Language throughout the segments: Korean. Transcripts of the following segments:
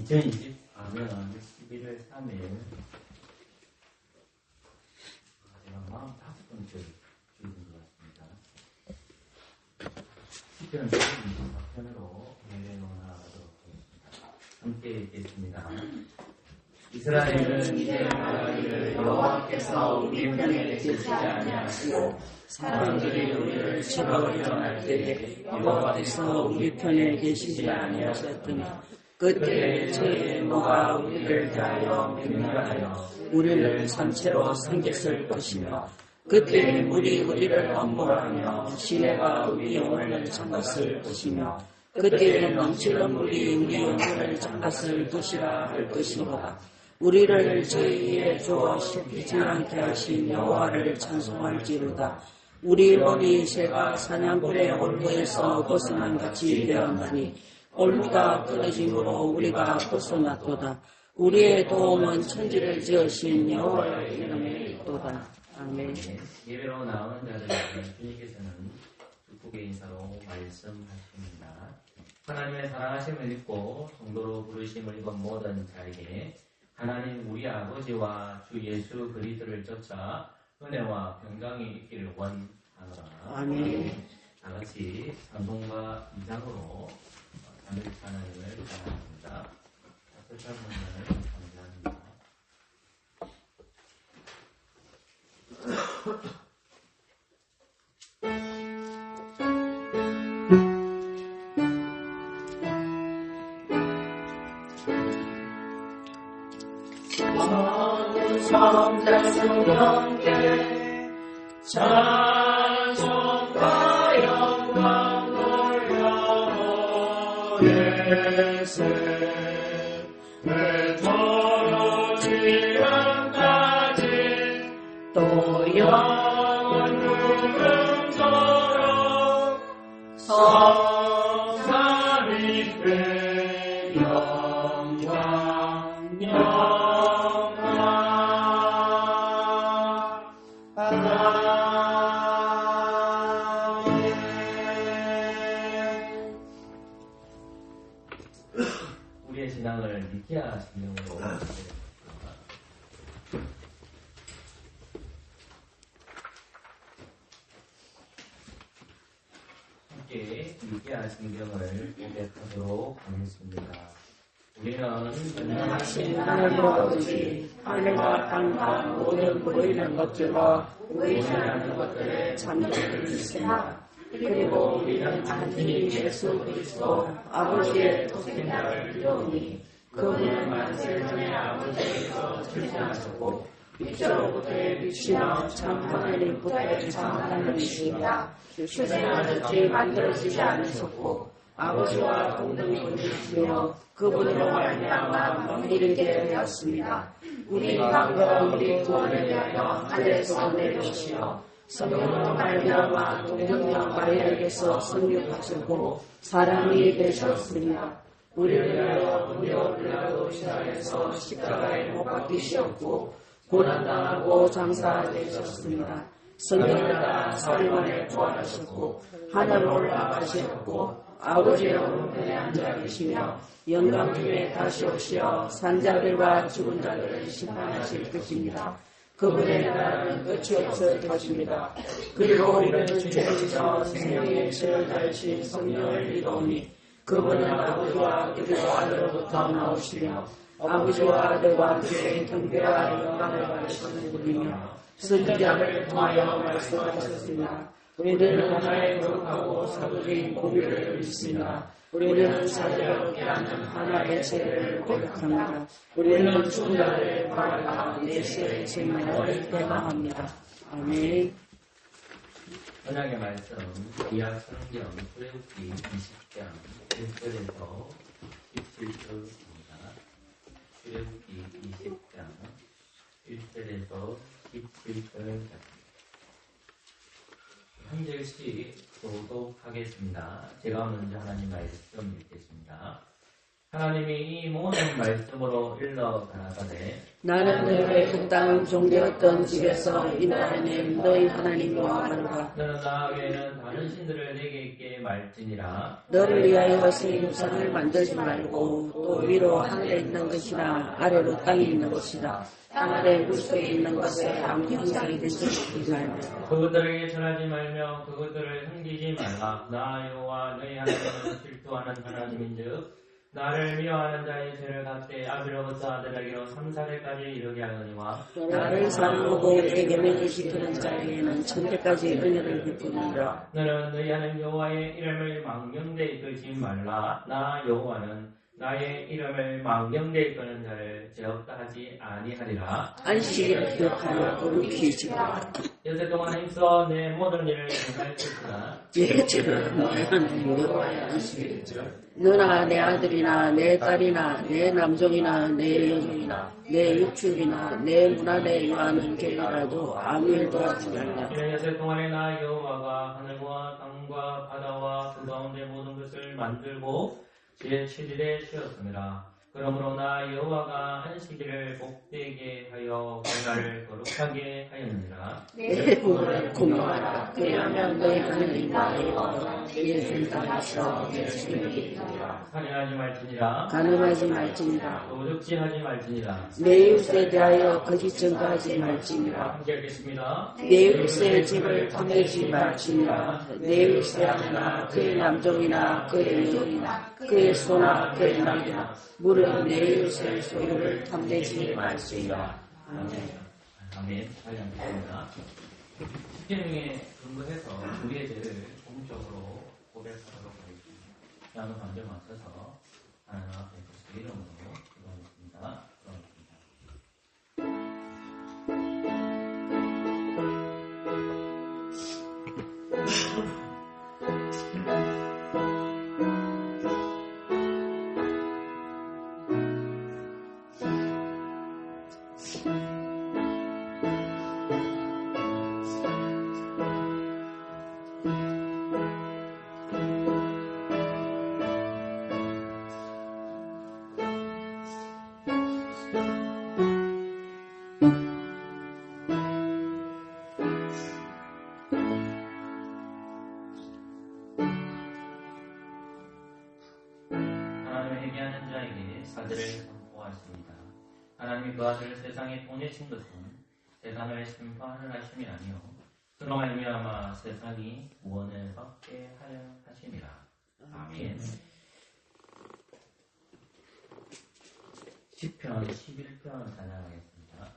2024년 11월 3일 제가 45번째 주일인 것 같습니다. 시편 124편으로 예배로 나아가도록 하겠습니다. 함께 읽겠습니다. 이스라엘은 이제 말하기를 여호와께서 우리 편에 계시지 아니하시고 사람들이 우리를 치러 일어날 때에 여호와께서 우리 편에 계시지 아니하셨더니 그때 저희의 노가 우리를 대하여 맹렬하여 우리를 산채로 삼켰을 것이며 그때 물이 우리를 엄벌하며 시내가 우리 영혼을 잠갔을 것이며 그때 넘치는 물이 우리 영혼을 잠갔을 것이라 할 것이로다. 우리를 저희에 주어 씹히지 않게 하신 여호와를 찬송할지로다. 우리 머리 새가 사냥꾼의 올무에서 벗어난 같이 되었나니 올무가 끊어짐으로 우리가 벗어났도다. 우리의 도움은 천지를 지으신 여호와의 이름에 있도다. 아멘. 예배로 나오는 자들에게 주님께서는 축복의 인사로 말씀하십니다. 하나님의 사랑하심을 믿고 성도로 부르심을 입은 모든 자에게 하나님 우리 아버지와 주 예수 그리스도를 쫓아 은혜와 평강이 있기를 원하노라. 아멘. 다 같이 찬송가 2장으로 하늘 하나님을 찬양합니다. 앞서 찬송을 감사합니다. 성자수명께 찬송과 영광 돌려오리세 그토록 지금까지 또 영원 누름토록 성삼위의 영광 우리의 신앙을 니케아 신앙으로 함께 니케아 신경을 고백하도록 하겠습니다. 우리는 하신 하나님 아버지, 하늘과 땅과 모든 보이는 것들과 보이지 않는 것들의 잠재를 주시나 그리고 우리는 단지 예수 그리스도 아버지의 독생자를 믿으니 그분은 만세전의 아버지에서 출생하셨고 빛으로부터의 빛이며 참 하나님부터의 참 하나님이시니라. 출생하셨지 만들어지지 않으셨고 아버지와 동등히 분이시며 그분으로 말미암아 만물이 되었습니다. 우리 방금 우리 구원을 위하여 하늘에서 내려오시어 성령으로 말미암아 동정녀 마리아에게서 성육하셨고 사람이 되셨습니다. 우리를 위하여 본디오 빌라도 시절에서 십자가에 못 박히셨고 고난당하고 장사되셨습니다. 성령을 따라 사흘만에 부활하셨고 하늘로 올라가셨고 아버지의 오른편에 앉아 계시며 영광 중에 다시 오시어 산자들과 죽은 자들을 심판하실 것입니다. 그분의 나라는 끝이 없을 것입니다. 그리고 우리는 주께서 생명의 질을 다하신 성령을 믿으니 그분은 아버지와 그리스도 아들로부터 나오시며 아버지와 아들과 그의 경배와 영광을 받으시는 분이며 선지자를 통하여 말씀하셨습니다. 우리는 하나의 거룩하고 사도적인 공의를 믿습니다. 우리는 사제롭게 하는 하나의 죄를 고백합니다. 우리는 죽은 자들의 부활과 내세의 생명을 대망합니다. 아멘. 언약의 말씀 구약 성경 출애굽기 20장 1절에서 17절입니다. 출애굽기 20장 1절에서 17절까지 한 절씩 교독하겠습니다. 제가 먼저 하나님 말씀 읽겠습니다. 하나님이 이 모든 말씀으로 일러 가라사대 나는 너의 그 땅 종되었던 집에서 이날에는 너희 하나님 여호와가 너는 나 외에는 다른 신들을 내게 있게 말지니라. 너를 위하여 새 유산을 만들지 말고 또 위로 하늘에 있는 것이나 아래로 땅에 있는 것이나 땅 아래 물속에 있는 것에 아무 형상이 된 것이지 말라. 그것들에게 전하지 말며 그것들을 섬기지 말라. 나 여호와 너희 하나님은 질투하는 하나님인즉 나를 미워하는 자의 죄를 갚되 아비로부터 아들에게로 3-4대까지 이르게 하느니와 나를 사랑하고 내게 맹을 지키는 자에게는 천대까지 은혜를 베푸니라. 너는 너희 하나님 여호와의 이름을 망령되 이끌지 말라. 나 여호와는 나의 이름을 망령되 이끄는 자를 죄 없다 하지 아니하리라. 안식일을 기억하여 거룩히 지키라. 여세 동안 힘써 내 모든 일을 행할지니라. 예죄를 하는 여호와의 안식일이죠. 너나 내 아들이나 내 딸이나 내 남종이나 내 여종이나 내 육축이나 내 문안에 요하는 길이라도 아무 일도 하지 말라. 이는 여세 동안에 나 여호와가 하늘과 땅과 바다와 그 가운데 모든 것을 만들고 제7일에 쉬었습니다. 그러므로 나 여호와가 안식일을 복되게 하여 그날을 거룩하게 하였느니라. 내 부모를 공경하라. 그리하면 너희 하나님과 여호와가 내게 준 땅에서 내 주님이 있으리라. 살인하지 말지니라. 가늠하지 말지니라. 도둑질하지 말지니라. 내 이웃에 대하여 거짓 증거하지 말지니라. 함께 하겠습니다. 내 이웃의 집을 탐내지 말지니라. 내 이웃의 아내나 그의 남종이나 그의 여종이나 그의 소나 그의 낙이나 무릇 내 이웃의 소유를 탐내지 말지니라. 아멘. 아멘. 하겠습니다. 십계명에 근거해서 우리의 죄를 공적으로 고백하도록 하겠습니다. 나는 먼저 맞춰서 하나님 앞에 그 이름으로 기도하겠습니다. 하나님을 회개하는 자에게 사죄를 선포하십니다. 하나님이 그 아들을 세상에 보내신 것은 세상을 심판을 하심이라니요 그로 말미암아 세상이 구원을 받게 하려 하심이라. 아멘. 시편 11편 찬양하겠습니다.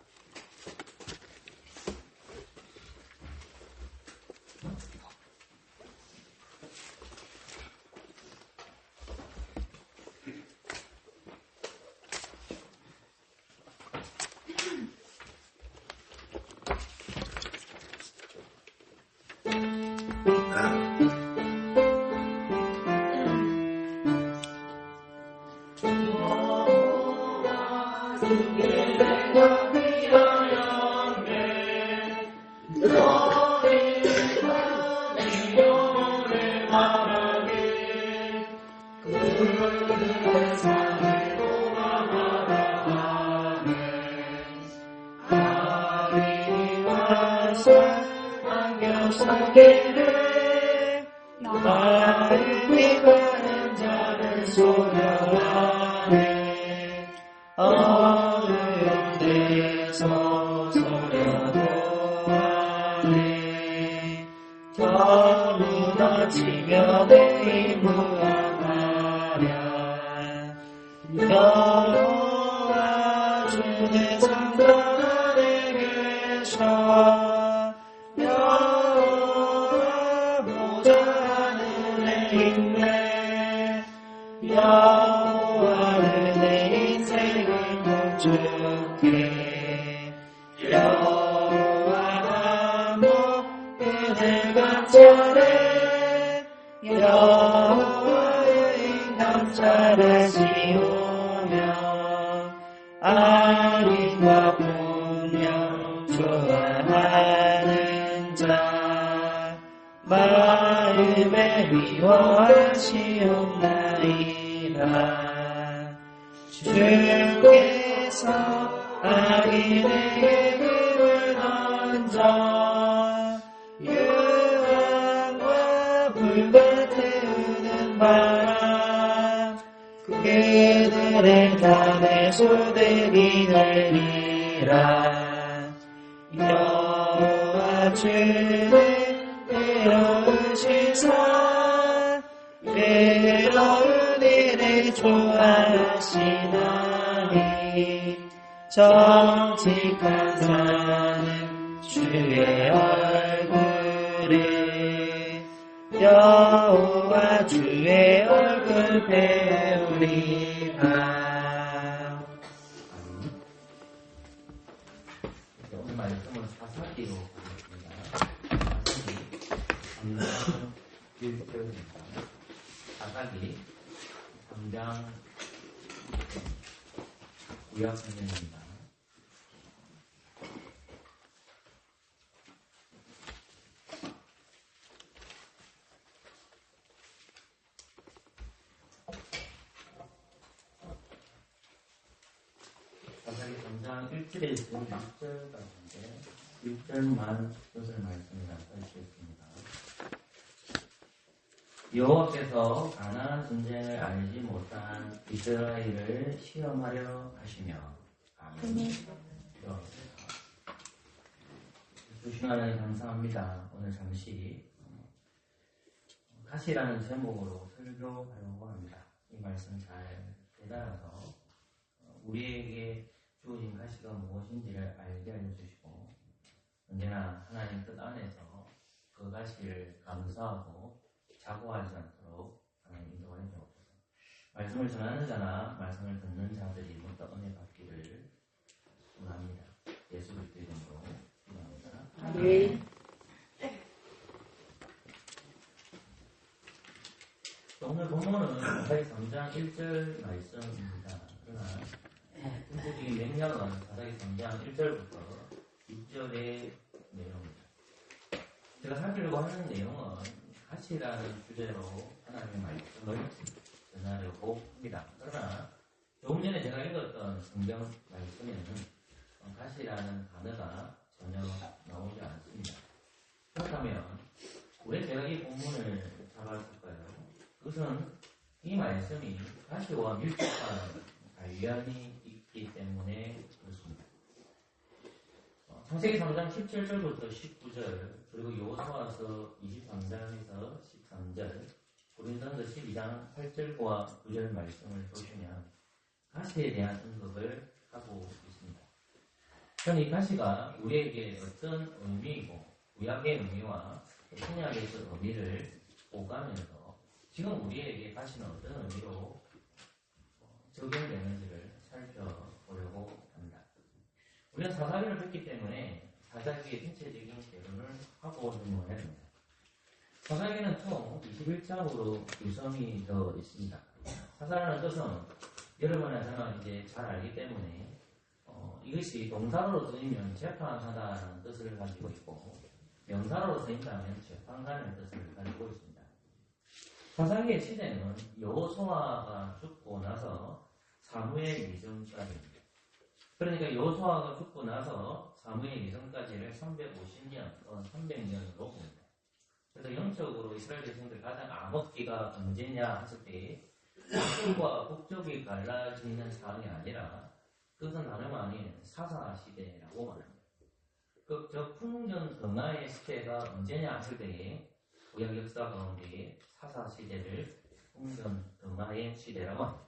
여호와 주의 성전에 계셔 여호와 보좌 하늘에 있네 여호와는 내 인생을 멈추게 여호와 한복 그대 간절해 여호와의 감찰을 씌우며 아린과 분명 좋아하는 자 마음에 미워하시옵나이다 주께서 악인에게 금을 던져 유황과 불과 태우는 바람 그들의 땀에 소득이 되리라. 여호와 주는 외로우시사 외로운 일을 좋아하시나니 정직한 자는 주의 얼굴을 여호와 주의 얼굴 배우리라. 오늘 말씀은 사사기로 보겠습니다. 사사기 3장 1절입니다. 사사기 3장 구약 성경입니다. 사사기 3장 1절에서 6절까지인데 6절만 뜻을 말씀을 펼치겠습니다. 여호와께서 가나안 전쟁을 알지 못한 이스라엘을 시험하려 하시며 아멘. 주신 하나님 감사합니다. 오늘 잠시 가시라는 제목으로 설교하려고 합니다. 이 말씀 잘 깨달아서 우리에게 주어진 가시가 무엇인지를 알게 알려주시고 언제나 하나님 뜻 안에서 그 가시를 감사하고 자고하지 않도록 하나님 인도하여 주옵소서. 말씀을 전하는 자나 말씀을 듣는 자들이 모두 은혜 받기를 원합니다. 예수 그리스도 이름으로 기도합니다. 아멘. 오늘 본문은 사사기 3장 1절 말씀입니다. 그러나 궁극적인 맥락은 사사기 3장 1절부터 6절의 내용입니다. 제가 살피려고 하는 내용은 가시라는 주제로 하나님의 말씀을 전하려고 합니다. 그러나 조금 전에 제가 읽었던 성경 말씀에는 가시라는 단어가 전혀 나오지 않습니다. 그렇다면 왜 제가 이 본문을 잡았을까요? 그것은 이 말씀이 가시와 밀접한 관련이 있기 때문에 그렇습니다. 창세기 3장 17절부터 19절 그리고 여호수아서 23장에서 13절 고린도전서 12장 8절과 9절 말씀을 보시면 가시에 대한 언급을 하고 있습니다. 저는 이 가시가 우리에게 어떤 의미이고 구약의 의미와 신약에서 의미를 오가면서 지금 우리에게 가시는 어떤 의미로 적용되는지를 살펴보려고 합니다. 우리는 사사기를 듣기 때문에 사사기의 전체적인 개론을 하고 넘어가야 됩니다. 사사기는 총 21장으로 구성이 되어 있습니다. 사사라는 뜻은 여러분이나 저는 이제 잘 알기 때문에 이것이 동사로 쓰이면 재판하다라는 뜻을 가지고 있고 명사로 쓰인다면 재판관의 뜻을 가지고 있습니다. 사사기의 시대는 여호수아가 죽고 나서 사무엘 이전까지입니다. 그러니까 여호수아가 죽고 나서 사무엘 이전까지를 350년, 300년으로 봅니다. 그래서 영적으로 이스라엘 백성들 가장 암흑기가 언제냐 했을 때 북쪽과 북쪽이 갈라지는 상황이 아니라 그것은 다름 아닌 사사시대라고 말합니다. 저 풍전 등하의 시대가 언제냐 했을 때에 구약 역사 가운데 사사시대를 풍전 등하의 시대라고 합니다.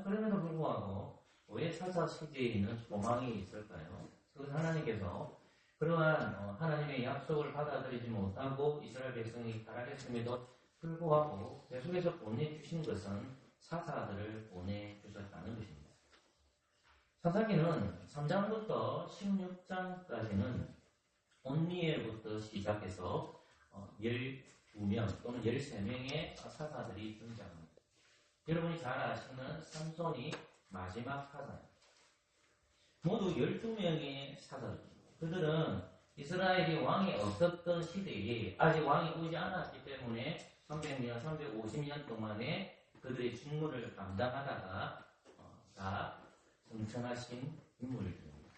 그럼에도 불구하고 왜 사사시대에는 소망이 있을까요? 그것은 하나님께서 그러한 하나님의 약속을 받아들이지 못하고 이스라엘 백성이 타락했음에도 불구하고 계속해서 보내주신 것은 사사들을 보내주셨다는 것입니다. 사사기는 3장부터 16장까지는 온니엘부터 시작해서 12명 또는 13명의 사사들이 등장합니다. 여러분이 잘 아시는 삼손이 마지막 사사입니다. 모두 12명의 사사들입니다. 그들은 이스라엘이 왕이 없었던 시대에 아직 왕이 오지 않았기 때문에 300년, 350년 동안에 그들의 직무를 감당하다가 다 성천하신 인물들입니다.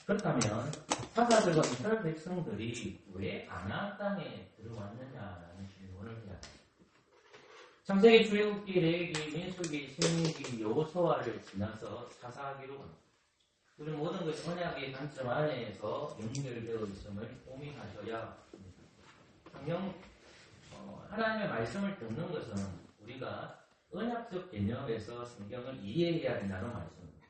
그렇다면 사사들과 이스라엘 백성들이 왜 가나안 땅에 들어왔느냐라는 질문을 해야 합니다. 창세기, 출애굽기, 레위기, 민수기, 신명기, 여호수아를 지나서 사사기로 갑니다. 우리 모든 것이 언약의 관점 안에서 연결되어 있음을 오미하셔야 합니다. 성경 하나님의 말씀을 듣는 것은 우리가 언약적 개념에서 성경을 이해해야 된다는 말씀입니다.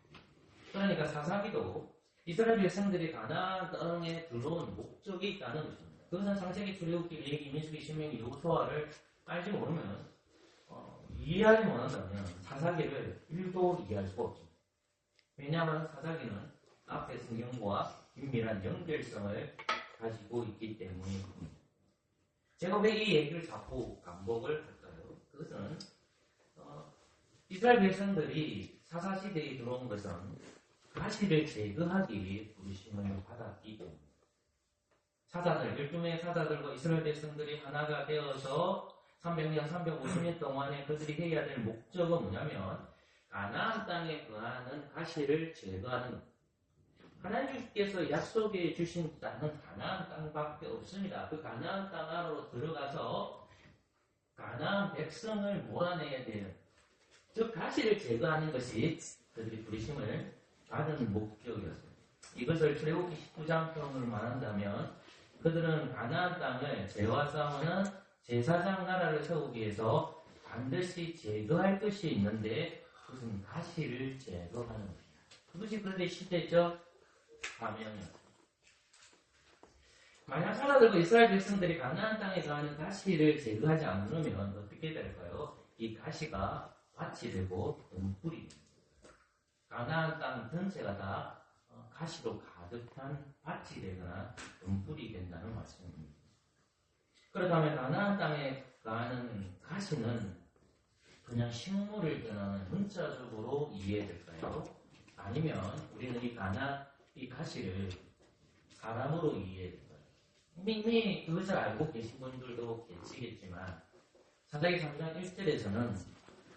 그러니까 사사기도 이스라엘 백성들이 가나안 땅에 들어온 목적이 있다는 것입니다. 그것은 창세기, 출애굽기, 레위기, 민수기, 신명기, 여호수아를 알지 모르면 이해하지 못한다면 사사기를 1도 이해할 수가 없습니다. 왜냐하면 사사기는 앞에 성경과 긴밀한 연결성을 가지고 있기 때문입니다. 제가 왜 이 얘기를 자꾸 반복을 할까요? 그것은 이스라엘 백성들이 사사시대에 들어온 것은 가시를 제거하기 위해 부르심을 받았기 때문입니다. 사사들, 12명의 사사들과 이스라엘 백성들이 하나가 되어서 300년, 350년 동안에 그들이 해야 될 목적은 뭐냐면 가나안 땅에 거하는 가시를 제거하는 것. 하나님께서 약속해 주신 땅은 가나안 땅밖에 없습니다. 그 가나안 땅 안으로 들어가서 가나안 백성을 몰아내야 돼요. 즉 가시를 제거하는 것이 그들이 부르심을 받은 목적이었습니다. 이것을 출애굽기 19장 표현으로 말한다면 그들은 가나안 땅을 죄와 싸우는 제사장 나라를 세우기 위해서 반드시 제거할 것이 있는데 그것은 가시를 제거하는 것입니다. 그것이 그들의 시대적 사명이었습니다. 만약 사사들과 이스라엘 백성들이 가나안 땅에 거하는 가시를 제거하지 않으면 어떻게 될까요? 이 가시가 밭이 되고 등불이 됩니다. 가나안 땅 전체가 다 가시로 가득한 밭이 되거나 등불이 된다는 말씀입니다. 그렇다면 가나안 땅에 가는 가시는 그냥 식물을 떠나는 문자적으로 이해될까요? 아니면 우리는 이 가시를 사람으로 이해될까요? 이미 그것을 알고 계신 분들도 계시겠지만 사사기 3장 1절에서는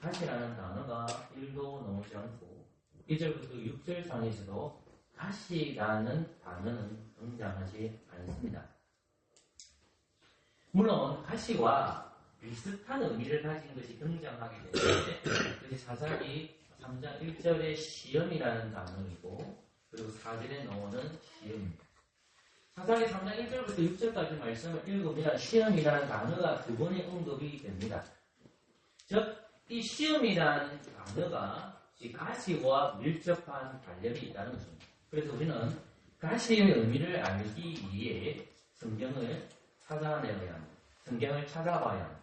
가시라는 단어가 1도 나오지 않고 1절부터 6절 상에서도 가시라는 단어는 등장하지 않습니다. 물론 가시와 비슷한 의미를 가진 것이 등장하게 되는데 그것이 사사기 3장 1절의 시험이라는 단어이고 그리고 4절에 나오는 시험입니다. 사사기 3장 1절부터 6절까지 말씀을 읽으면 시험이라는 단어가 두 번의 언급이 됩니다. 즉, 이 시험이라는 단어가 이 가시와 밀접한 관련이 있다는 것입니다. 그래서 우리는 가시의 의미를 알기 위해 성경을 찾아내야 합니다. 성경을 찾아봐야 합니다.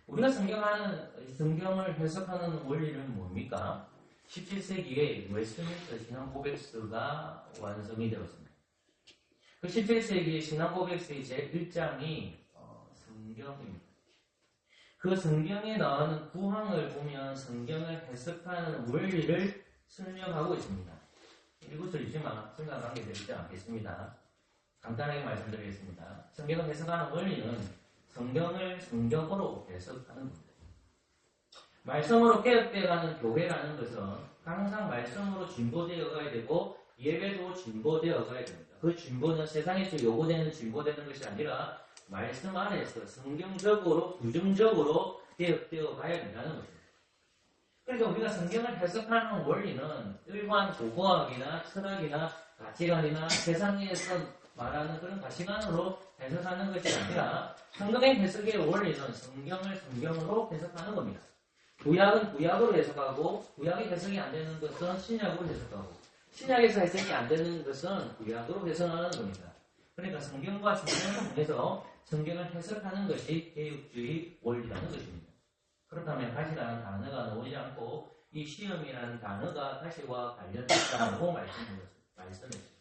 우리가 성경을 해석하는 원리는 뭡니까? 17세기에 웨스트민스터 신앙고백서가 완성이 되었습니다. 그 17세기 신앙고백서의 제1장이 성경입니다. 그 성경에 나오는 구항을 보면 성경을 해석하는 원리를 설명하고 있습니다. 읽을 있지만 생각하게 되지 않겠습니다. 간단하게 말씀드리겠습니다. 성경을 해석하는 원리는 성경을 성경으로 해석하는 겁니다. 말씀으로 개혁되어가는 교회라는 것은 항상 말씀으로 진보되어 가야 되고 예배도 진보되어 가야 됩니다. 그 진보는 세상에서 요구되는 진보되는 것이 아니라 말씀 안에서 성경적으로 부정적으로 개혁되어 가야 된다는 것입니다. 그러니까 우리가 성경을 해석하는 원리는 일반 고고학이나 철학이나 가치관이나 세상에서 말하는 그런 가치관으로 해석하는 것이 아니라 성경의 해석의 원리는 성경을 성경으로 해석하는 겁니다. 구약은 구약으로 해석하고 구약이 해석이 안 되는 것은 신약으로 해석하고 신약에서 해석이 안 되는 것은 구약으로 해석하는 겁니다. 그러니까 성경과 성경을 통해서 성경을 해석하는 것이 개혁주의 원리라는 것입니다. 그렇다면 가시라는 단어가 나오지 않고 이 시험이라는 단어가 가시와 관련됐다고 말씀했습니다.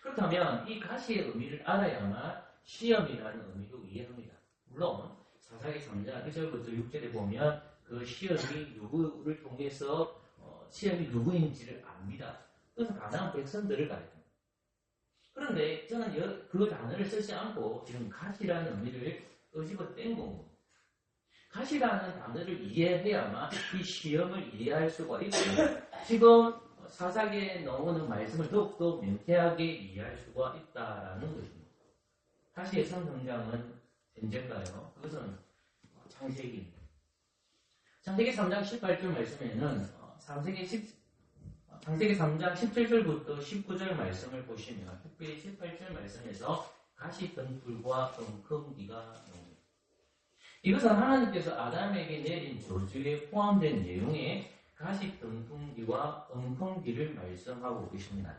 그렇다면 이 가시의 의미를 알아야만 시험이라는 의미도 이해합니다. 물론 사사기 3장 1절부터 6절에 보면 그 시험이 누구를 통해서 시험이 누구인지를 압니다. 그래서 가나안 백성들을 가르칩니다. 그런데 저는 그 단어를 쓰지 않고 지금 가시라는 의미를 끄집어 뺀 겁니다. 가시라는 단어를 이해해야만 이 시험을 이해할 수가 있고 지금 사사기에 나오는 말씀을 더욱더 명쾌하게 이해할 수가 있다라는 것입니다. 가시의 처음 등장은 언제인가요? 그것은 창세기입니다. 창세기 3장 18절 말씀에는 창세기 3장 17절부터 19절 말씀을 보시면 특별히 18절 말씀에서 가시 등불과 엉겅기가 나옵니다. 이것은 하나님께서 아담에게 내린 저주에 포함된 내용의 가시 등불기와 엉겅기를 말씀하고 계십니다.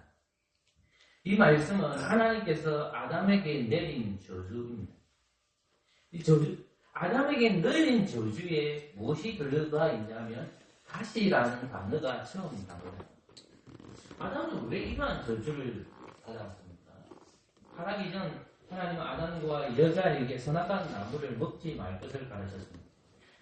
이 말씀은 하나님께서 아담에게 내린 저주입니다. 이 저주, 아담에게 내린 저주에 무엇이 들어가 있냐면 가시라는 단어가 처음 나옵니다. 아담은 왜 이러한 저주를 받았습니까? 타락이 전 하나님은 아담과 여자에게 선악과 나무를 먹지 말 것을 가르쳤습니다.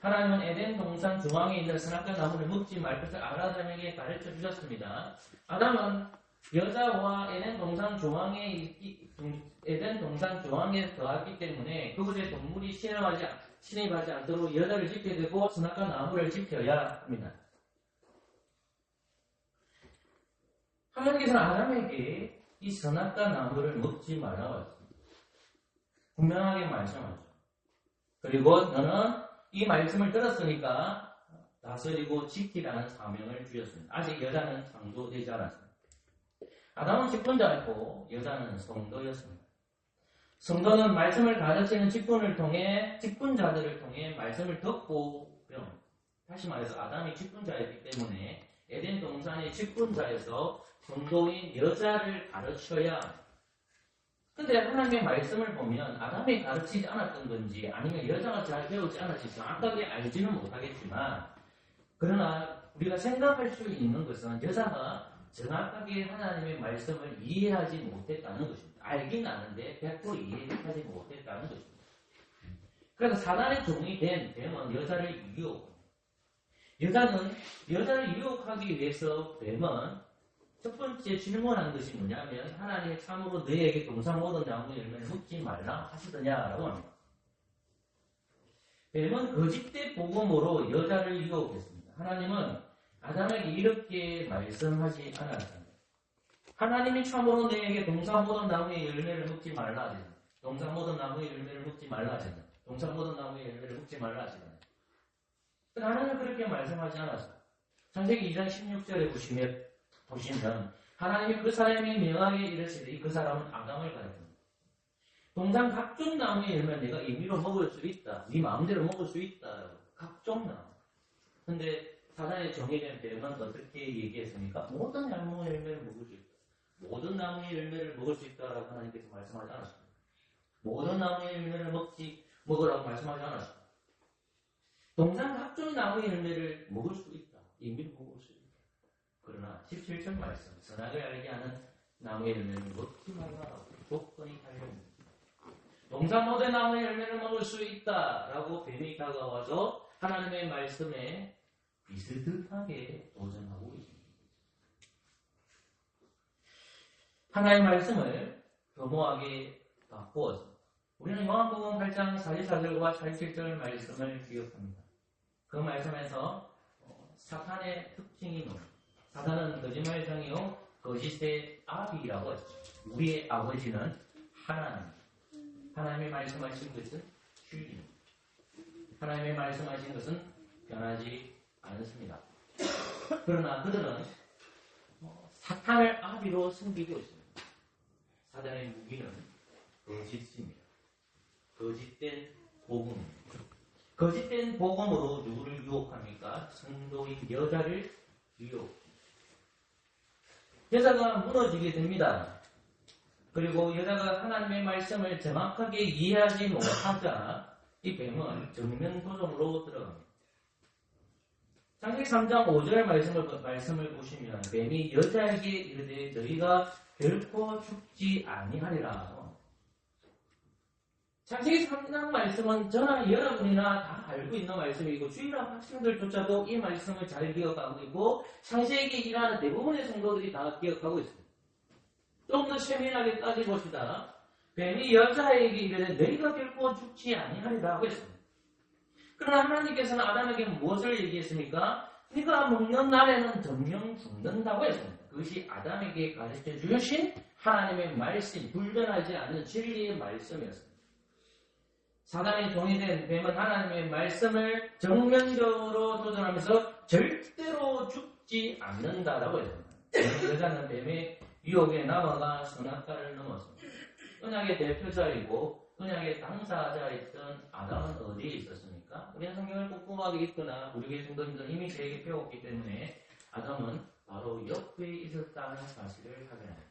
하나님은 에덴 동산 중앙에 있는 선악과 나무를 먹지 말 것을 아담에게 가르쳐 주셨습니다. 아담은 여자와 에덴 동산 중앙에 거하기 때문에 그곳에 동물이 침입하지 않도록 여자를 지켜야 되고 선악과 나무를 지켜야 합니다. 하나님께서는 아담에게 이 선악과 나무를 먹지 말라고 했습니다. 분명하게 말씀하죠. 그리고 너는 이 말씀을 들었으니까 다스리고 지키라는 사명을 주셨습니다. 아직 여자는 창조되지 않았습니다. 아담은 직분자였고 여자는 성도였습니다. 성도는 말씀을 가르치는 직분자들을 통해 말씀을 듣고 배웁니다. 다시 말해서 아담이 직분자였기 때문에 에덴 동산의 직분자에서 성도인 여자를 가르쳐야 합니다. 근데 하나님의 말씀을 보면 아담이 가르치지 않았던 건지 아니면 여자가 잘 배우지 않았지 정확하게 알지는 못하겠지만 그러나 우리가 생각할 수 있는 것은 여자가 정확하게 하나님의 말씀을 이해하지 못했다는 것입니다. 알긴 아는데 100% 이해하지 못했다는 것입니다. 그래서 사단의 종이 된 뱀은 여자를 유혹합니다. 여자를 유혹하기 위해서 뱀은 첫 번째 질문한 것이 뭐냐면 하나님이 참으로 너희에게 동산 모든 나무 열매를 먹지 말라 하시더냐라고 합니다. 뱀은 거짓된 복음으로 여자를 유혹했습니다. 하나님은 아담에게 이렇게 말씀하지 않았습니다. 하나님이 참으로 너희에게 동산 모든 나무의 열매를 먹지 말라 하시더냐. 동산 모든 나무의 열매를 먹지 말라 하시더냐. 동산 모든 나무의 열매를 먹지 말라 하시더냐. 하나님은 그렇게 말씀하지 않았어요. 창세기 2장 16절에 보시면 하나님이 그 사람이 명하게 이르시되 그 사람은 아담을 가르칩니다. 동산 각종 나무의 열매를 내가 임의로 먹을 수 있다. 네 마음대로 먹을 수 있다. 각종 나무. 근데 사단의 정의된 뱀은 어떻게 얘기했습니까? 모든 나무의 열매를 먹을 수 있다. 모든 나무의 열매를 먹을 수 있다라고 하나님께서 말씀하지 않았습니다. 모든 나무의 열매를 먹으라고 말씀하지 않았습니다. 동산 각종 나무의 열매를 먹을 수 있다. 임의로 먹을 수 있다. 그러나 17절 말씀, 선악을 알게 하는 나무의 열매를 먹지 말라라고 조건이 달려있습니다. 동산 모든 나무의 열매를 먹을 수 있다라고 뱀이 다가와서 하나님의 말씀에 비슷하게 도전하고 있습니다. 하나님의 말씀을 교모하게 바꾸었습니다. 우리는 요한복음 8장 44절과 47절 말씀을 기억합니다. 그 말씀에서 사탄의 특징이 나옵니다. 사탄은 거짓말장이요 거짓의 아비라고 했죠. 우리의 아버지는 하나님입니다. 하나님이 말씀하신 것은 진리입니다. 하나님이 말씀하신 것은 변하지 않습니다. 그러나 그들은 사탄을 아비로 섬기고 있습니다. 사탄의 무기는 거짓입니다. 거짓된 복음입니다. 거짓된 복음으로 누구를 유혹합니까? 성도인 여자를 유혹합니다. 여자가 무너지게 됩니다. 그리고 여자가 하나님의 말씀을 정확하게 이해하지 못하자 이 뱀은 정면도전으로 들어갑니다. 창세기 3장 5절 말씀을 보시면 뱀이 여자에게 이르되 너희가 결코 죽지 아니하리라. 창세기 3장 말씀은 저나 여러분이나 다 알고 있는 말씀이고 주일학 학생들조차도 이 말씀을 잘 기억하고 있고 창세기에 일하는 대부분의 성도들이 다 기억하고 있습니다. 좀 더 세밀하게 따져봅시다. 뱀이 여자에게 이르되 너희가 결코 죽지 아니하리라 하고 있습니다. 그러나 하나님께서는 아담에게 무엇을 얘기했습니까? 네가 먹는 날에는 정령 죽는다고 했습니다. 그것이 아담에게 가르쳐 주신 하나님의 말씀, 불변하지 않는 진리의 말씀이었습니다. 사단의 종이 된 뱀은 하나님의 말씀을 정면적으로 도전하면서 절대로 죽지 않는다라고 했습니다. 여자는 뱀의 유혹에 남아가 선악과를 넘었습니다. 언약의 대표자이고 언약의 당사자였던 아담은 어디에 있었습니까? 우리는 성경을 꼼꼼하게 읽거나 우리 교회 성도님들은 이미 저에게 배웠기 때문에 아담은 바로 옆에 있었다는 사실을 확인합니다.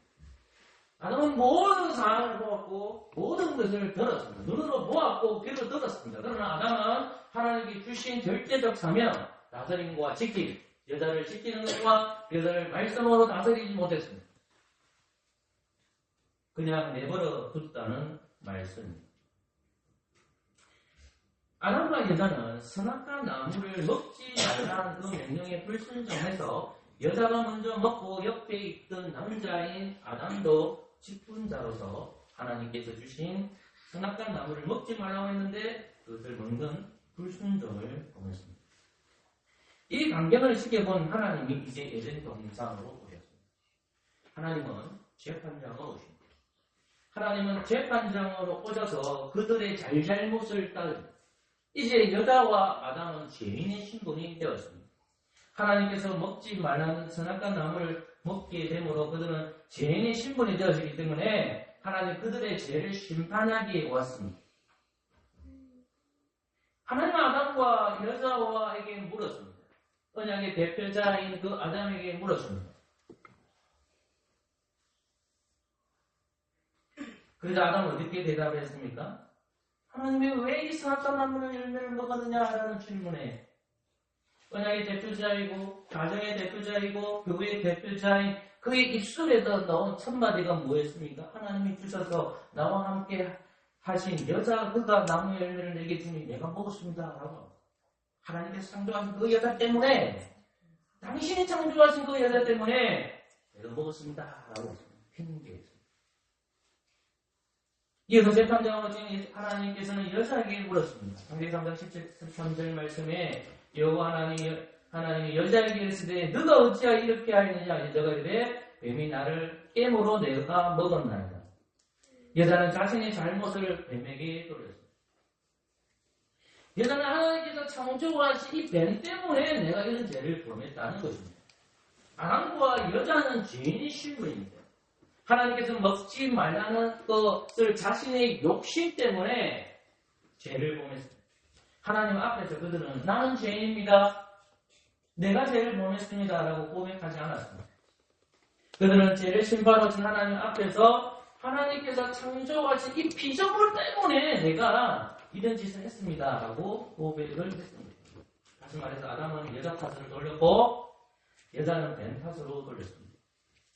아담은 모든 상황을 보았고 모든 것을 들었습니다. 눈으로 보았고 귀로 들었습니다. 그러나 아담은 하나님께 주신 절대적 사명, 다스림과 지킴, 여자를 지키는 것과 여자를 말씀으로 다스리지 못했습니다. 그냥 내버려 뒀다는 말씀입니다. 아담과 여자는 선악과 나무를 먹지 말라는 그 명령에 불순종해서 여자가 먼저 먹고 옆에 있던 남자인 아담도 직분자로서 하나님께서 주신 선악과 나무를 먹지 말라고 했는데 그것을 먹는 불순종을 범했습니다. 이 광경을 지켜본 하나님이 이제 에덴 동산으로 오셨습니다. 하나님은 재판장으로 오십니다. 하나님은 재판장으로 오셔서 그들의 잘잘못을 따릅니다. 이제 여자와 아담은 죄인의 신분이 되었습니다. 하나님께서 먹지 말라는 선악과 나무를 먹게 됨으로 그들은 죄인의 신분이 되어지기 때문에 하나님 그들의 죄를 심판하기에 왔습니다. 하나님은 아담과 여자와에게 물었습니다. 언약의 대표자인 그 아담에게 물었습니다. 그래서 아담은 어떻게 대답했습니까? 하나님이 왜 이 선악과 나무의 열매를 먹었느냐라는 질문에 언약의 대표자이고 가정의 대표자이고 교회의 대표자인 그의 입술에서 나온 첫마디가 뭐였습니까? 하나님이 주셔서 나와 함께 하신 여자 그가 나무의 열매를 내게 주니 내가 먹었습니다 라고 하나님께서 창조하신 그 여자 때문에 당신이 창조하신 그 여자 때문에 내가 먹었습니다 라고 핑계했습니다. 이어서 재판장으로 지금 하나님께서는 여자에게 물었습니다. 창세기 3장 13절 말씀에 여호와 하나님이 여자에게 이르시되 너가 어찌하여 이렇게 하였느냐. 여자가 이르되 뱀이 나를 깨물어 내가 먹었나이다. 여자는 자신의 잘못을 뱀에게 돌렸습니다. 여자는 하나님께서 창조하신 이 뱀 때문에 내가 이런 죄를 범했다는 것입니다. 아담과 여자는 죄인의 신분입니다. 하나님께서 먹지 말라는 것을 자신의 욕심 때문에 죄를 범했습니다. 하나님 앞에서 그들은 나는 죄인입니다. 내가 죄를 범했습니다. 라고 고백하지 않았습니다. 그들은 죄를 심판하신 하나님 앞에서 하나님께서 창조하신 이 피조물 때문에 내가 이런 짓을 했습니다. 라고 고백을 했습니다. 다시 말해서 아담은 여자 탓을 돌렸고 여자는 뱀 탓으로 돌렸습니다.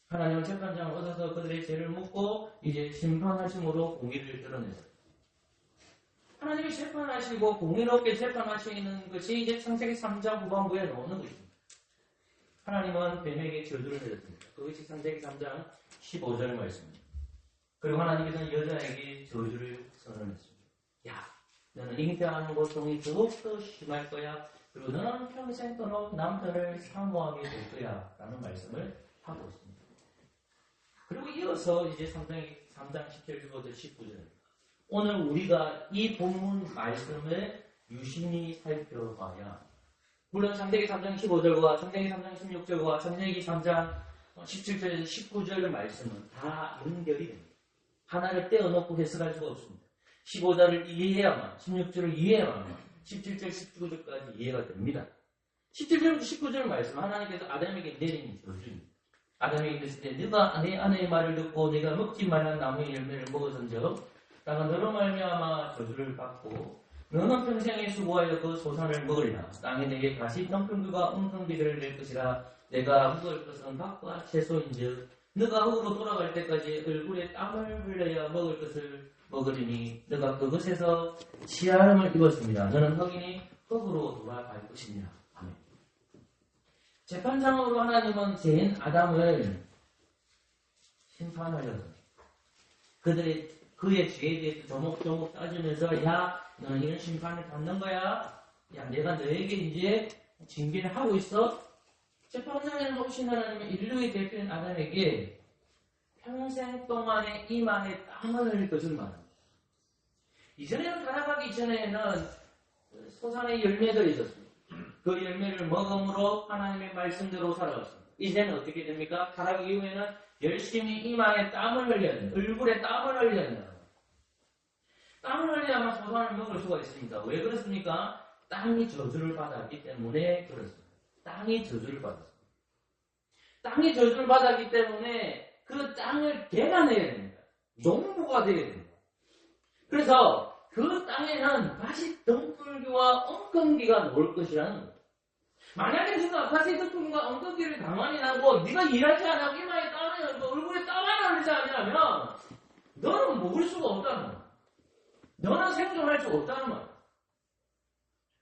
하나님은 재판장을 얻어서 그들의 죄를 묻고 이제 심판하심으로 공의를 드러냈습니다. 하나님이 재판하시고 공의롭게 재판하시는 것이 이제 창세기 3장 후반부에 나오는 것입니다. 하나님은 뱀에게 저주를 내렸습니다. 그것이 창세기 3장 15절 말씀입니다. 그리고 하나님께서는 여자에게 저주를 선언했습니다. 야, 너는 잉태하는 고통이 더욱더 심할 거야. 그리고 너는 평생 동안 남편을 사모하게 될 거야. 라는 말씀을 하고 있습니다. 그리고 이어서 이제 3장 10절, 15절, 19절. 오늘 우리가 이 본문 말씀을 유심히 살펴봐야, 물론 창세기 3장 15절과 창세기 3장 16절과 창세기 3장 17절, 19절 말씀은 다 연결이 됩니다. 하나를 떼어놓고 해석할 수가 없습니다. 15절을 이해해야만, 16절을 이해해야만 17절, 19절까지 이해가 됩니다. 17절, 19절 말씀 하나님께서 아담에게 내린 저주입니다. 아담에게 이르실 때 네가 내 아내의 말을 듣고 네가 먹지 말란 나무의 열매를 먹었은즉 땅은 너로 말미암아 저주를 받고 너는 평생에 수고하여 그 소산을 먹으리라. 땅이 내게 다시 평평비가 웅성비를 낼 것이라. 내가 먹을 것은 밥과 채소인즉 너가 흙으로 돌아갈 때까지 얼굴에 땀을 흘려야 먹을 것을 먹으리니 너가 그것에서 치아름을 입었습니다. 너는 흙이니 흙으로 돌아갈 것이니라. 아멘. 재판장으로 하나님은 죄인 아담을 심판하려서 그의 죄에 대해서 조목조목 따지면서 야, 너는 이런 심판을 받는 거야? 야, 내가 너에게 이제 징계를 하고 있어. 재판장에 오신 하나님은 인류의 대표인 아담에게 평생 동안에 이마에 땀을 흘릴 것을 말합니다. 이전에는 타락하기 전에는 소산의 열매들이 있었습니다. 그 열매를 먹음으로 하나님의 말씀대로 살아갔습니다. 이제는 어떻게 됩니까? 타락 이후에는 열심히 이마에 땀을 흘려야 된다. 얼굴에 땀을 흘려야 된다. 땀을 흘려야만 소산을 먹을 수가 있습니다. 왜 그렇습니까? 땅이 저주를 받았기 때문에 그렇습니다. 땅이 저주를 받았습니다. 땅이 저주를 받았기 때문에 그 땅을 개간해야 됩니다. 농부가 되어야 됩니다. 그래서 그 땅에는 가시 덩굴기와 엉겅기가 나올 것이라는 거예요. 만약에 네가 가시 덩굴기와 엉겅기를 가만히 하고 네가 일하지 않고 이마에 땀을 흘리고 얼굴에 땀을 흘리지 않으면 너는 먹을 수가 없다는 거야. 너는 생존할 수가 없다는 거야.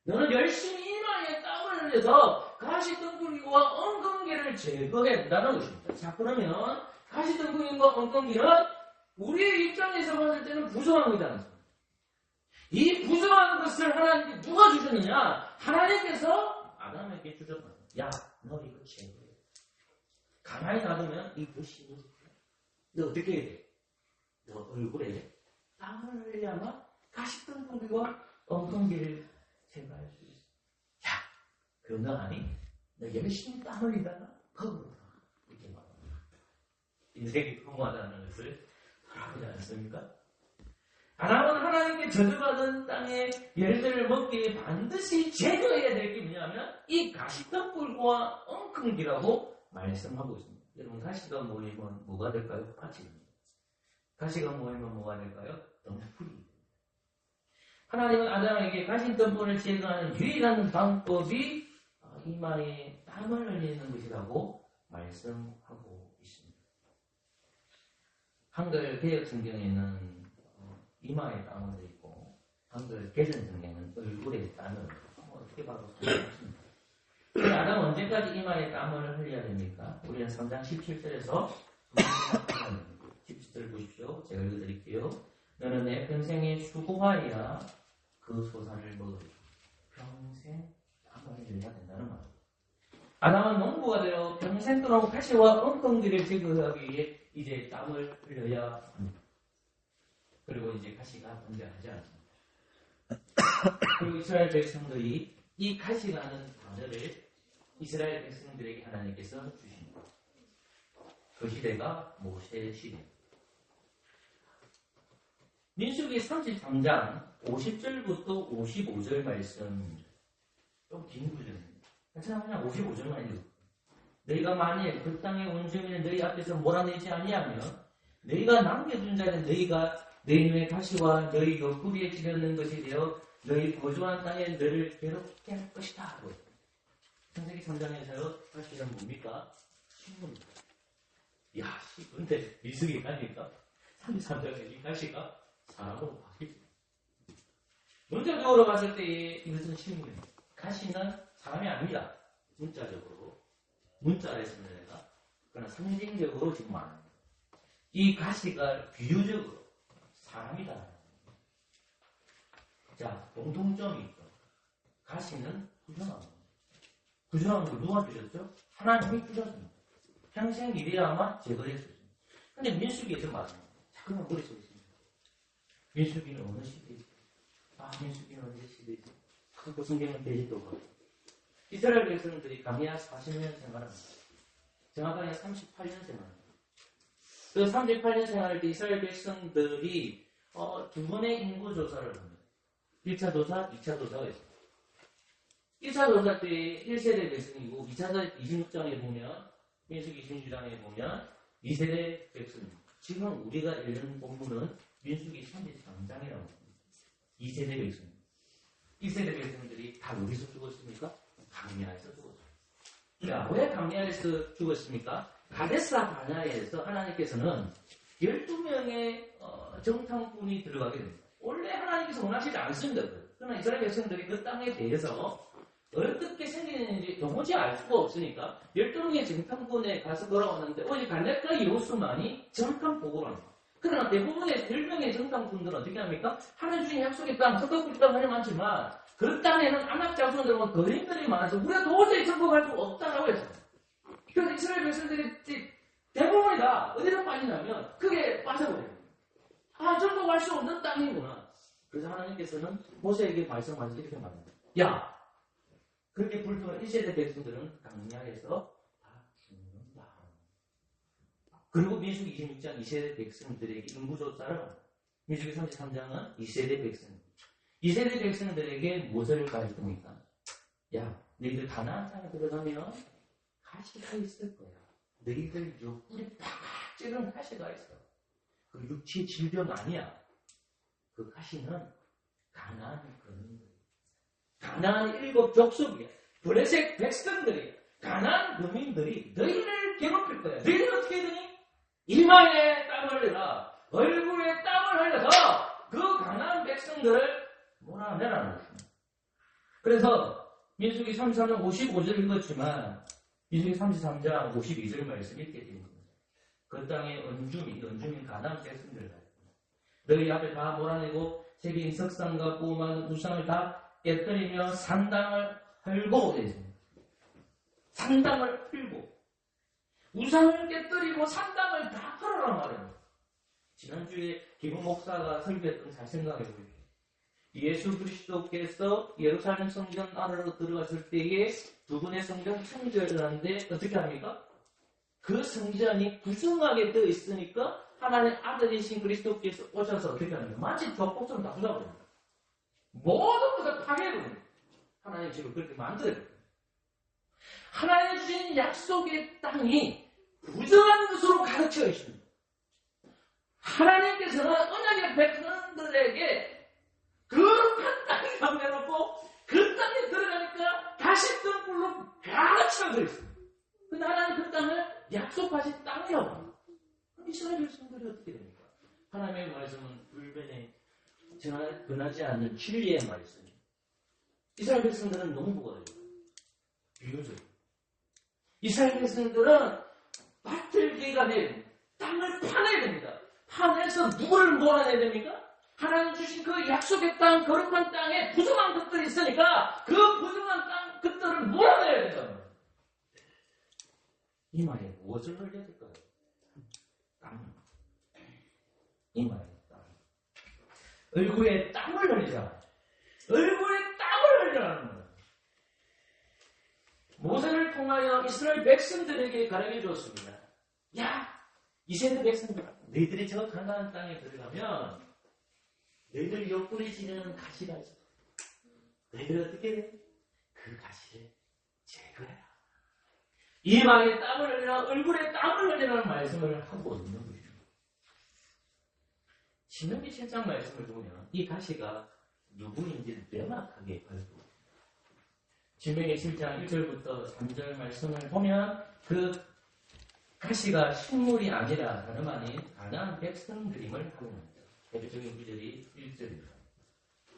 너는 열심히 이마에 땀을 흘려서 가시 덩굴기와 엉겅기를 제거해야 된다는 것입니다. 자, 그러면 가시 덩굴기와 엉겅기는 우리의 입장에서 봤을 때는 부정한 것이라는 거예요. 이 부정한 것을 하나님께 누가 주셨느냐? 하나님께서 아담에게 주셨다. 야, 너 이거 제거해. 가만히 놔두면 이것이 너 어떻게 해야 돼? 너 얼굴에 땀을 흘려야만 가시덩굴기와 엉겅기를 제거할 수 있어. 야, 그건 너 아니? 너 열심히 땀 흘리다가 거꾸로 이렇게 말합니다. 인생이 평화하다는 것을 알아보지 않습니까? 아담은 하나님께 저주받은 땅의 열매를 먹기에 반드시 제거해야 될 게 뭐냐면 이 가시덩굴과 엉겅기라고 말씀하고 있습니다. 여러분, 가시가 모이면 뭐가 될까요? 파치입니다. 가시가 모이면 뭐가 될까요? 덩굴이. 하나님은 아담에게 가시덩굴을 제거하는 유일한 방법이 이마에 땀을 흘리는 것이라고 말씀하고 있습니다. 한글 개혁 성경에는 이마에 땀을 흘리고 한글 개정 성경은 얼굴에 땀을 어떻게 봐도 상관없습니다. 아담은 언제까지 이마에 땀을 흘려야 됩니까? 우리는 3장 17절에서 17절 보십시오. 제가 읽어드릴게요. 너는 내 평생에 수고하여야 그 소산을 먹으리. 평생 땀을 흘려야 된다는 말입니다. 아담은 농부가 되어 평생 동안 가시와 엉겅기를 제거하기 위해 이제 땀을 흘려야 합니다. 그리고 이제 가시가 존재하지 않습니다. 그리고 이스라엘 백성들이 이 가시라는 단어를 이스라엘 백성들에게 하나님께서 주십니다. 그 시대가 모세 시대입니다. 민수기 33장 50절부터 55절 말씀 좀 긴 구절입니다. 그냥 55절만 읽어. 너희가 만일 그 땅의 온주민을 너희 앞에서 몰아내지 아니하면 너희가 남겨둔 자는 너희가 너희 눈에 가시와 너희 옆구리에 찌르는 것이 되어 너희 거주한 땅에 너를 괴롭게 할 것이다. 창세기 3장에서요. 가시는 뭡니까? 식물입니다. 야, 근데 미숙이 가니까 33장에 이 가시가 사람으로 바뀌죠. 문자적으로 봤을 때 이것은 식물입니다. 가시는 사람이 아닙니다. 문자적으로. 문자를 쓰는 애가. 그러나 상징적으로 지금 말합니다. 이 가시가 비유적으로 사람이다. 자, 공통점이 있죠. 가시는 부정한 겁니다. 부정한 걸 누가 주셨죠? 하나님이 주셨습니다. 평생 일해야만 제거했습니다. 근데 민수기에서 말합니다. 잠깐만 머릿속에 있습니다. 민수기는 어느 시대이죠? 민수기는 언제 시대이죠? 그 성경은 대지도 없고. 이스라엘 백성들이 강야 40년 생활합니다. 정확하게 38년 생활합니다. 그 38년 생활할 때 이스라엘 백성들이 두 번의 인구 조사를 합니다. 1차 조사, 2차 조사가 있습니다. 1차 조사 때 1세대 백성이고 2차 26장에 보면 민수기 26장에 보면 2세대 백성입니다. 지금 우리가 읽는 본문은 민수기 33장이라고 합니다. 2세대 백성입니다. 1세대 백성들이 다 어디서 죽었습니까? 강야에서 죽었습니다. 자, 왜 강야에서 죽었습니까? 가데스 바네아에서 하나님께서는 12명의 정탐꾼이 들어가게 됩니다. 원래 하나님께서 원하시지 않습니다. 그러나 이스라엘 백성들이 그 땅에 대해서 어떻게 생기는지 도무지 알 수가 없으니까 12명의 정탐꾼에 가서 돌아왔는데 오직 갈렙과 여호수만이 정탐 보고를 합니다. 그러나 대부분의 10명의 정탐꾼들은 어떻게 합니까? 하늘 주신 약속의 땅, 서독의 땅 하려면 하지만 그 땅에는 안악 자손들과 거인들이 많아서 우리가 도저히 정복할 수 없다라고 했어요. 그래서 이스라엘 백성들이 대부분이 다 어디로 빠지냐면 그게 빠져버려요. 아, 정복할 수 없는 땅이구나. 그래서 하나님께서는 모세에게 말씀하셔서 이렇게 말합니다. 야, 그렇게 불평한 1세대 백성들은 강야에서 다 죽는다. 그리고 민수기 26장 2세대 백성들에게 인구조사를 민수기 33장은 2세대 백성. 2세대 백성들에게 무엇을 가르칩니까? 야, 너희들 가나안 땅에 들어가면 가시가 있을 거야. 너희들 옆구리 팍 찌른 가시가 있어. 그 육체 질병 아니야. 그 가시는 가나안 거민들. 가나안 7 족속이야. 브레색 백성들이 가나안 거민들이 너희를 괴롭힐 거야. 너희들 어떻게 되니? 이마에 땀을 흘려라. 얼굴에 땀을 흘려서 그 가나안 백성들을 몰아내라는 것입니다. 그래서 민수기 33장 55절 읽었지만 민수기 33장 52절 말씀 읽게 됩니다. 그 땅에 원주민 가나안 백성들 너희 앞에 다 몰아내고 새긴 석상과 꾸만 우상을 다 깨뜨리며 산당을 헐고 되십니다. 산당을 헐고 우상을 깨뜨리고 산당을 다 헐어란 말입니다. 지난주에 김우 목사가 설교했던 잘 생각해 보십시오. 예수 그리스도께서 예루살렘 성전 안으로 들어갔을 때에 두 분의 성전 성전을 하는데 어떻게 합니까? 그 성전이 부승하게 되어 있으니까 하나님의 아들이신 그리스도께서 오셔서 어떻게 합니까? 마치 벽곡처럼 다 부숴버립니다. 모든 것을 파괴해버립니다. 하나님 지금 그렇게 만들어요. 하나님 주신 약속의 땅이 부정한 것으로 가르쳐 있습니다. 하나님께서는 언약의 백성들에게 거룩한 땅이라고 해놓고 그 땅에 들어가니까 다시 등불로 가르쳐 버렸습니다. 근데 하나님 그 땅을 약속하신 땅이라고 합니다. 그럼 이스라엘 백성들이 어떻게 됩니까? 하나님의 말씀은 불변에 변하지 않는 진리의 말씀입니다. 이스라엘 백성들은 농부가 돼요. 비유적으로. 이스라엘 백성들은 밭을 기가 된 땅을 파내야 됩니다. 파내서 누구를 몰아내야 됩니까? 하나님 주신 그 약속의 땅, 거룩한 땅에 부정한 것들이 있으니까 그 부정한 땅, 것들을 몰아내야 된다. 이마에 무엇을 흘려야 될까요? 땀. 이마에 땀. 얼굴에 땀을 흘리자. 얼굴에 땀을 흘리라는 거예요. 모세를 통하여 이스라엘 백성들에게 가르쳐 주었습니다. 야, 이세대 백성들, 너희들이 저 가나안 땅에 들어가면 너희들 옆구리 지르는 가시가 있어. 너희들 어떻게 돼? 그 가시를 제거해라. 이마에 땀을 흘리라, 얼굴에 땀을 흘리라는 말씀을 하고 있는 것입니다. 신명기 7장 말씀을 보면 이 가시가 누구인지를 명확하게 밝히고 신명기 7장 1절부터 3절 말씀을 보면 그 가시가 식물이 아니라 다름 아닌 가나안 백성들임을 하고입니다. 대표적인 구절이 1절입니다.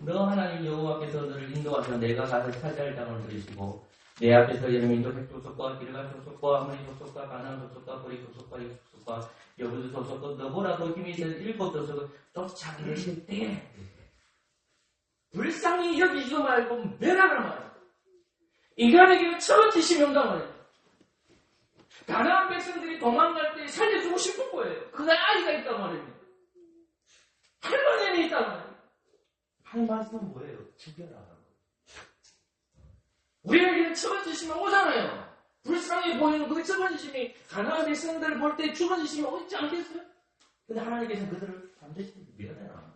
너 하나님 여호와께서 너를 인도하셔 내가 가서 차지할 땅을 들이시고 내 앞에서 예루민족 백족속과 길갈 족속과 아모리 족속과 가나안 족속과 보리 족속과 이 족속과 여부수 족속과 너보라도 힘이 있는 7 족속을 쫓아내실 때 불쌍히 여기지 말고 멸하라 말이야. 인간에게 처음지심이 온단 말이야. 가나안 백성들이 도망갈 때 살려주고 싶은 거예요. 그 아이가 있단 말입니다. 할머니는 있단 말이에요. 할 말씀은 뭐예요? 죽여라. 우리에게는 처번지심이 오잖아요. 불쌍해 보이는 그 처번지심이 가나안 백성들을 볼 때 처번지심이 오지 않겠어요? 근데 하나님께서는 그들을 반드시 밀어내라.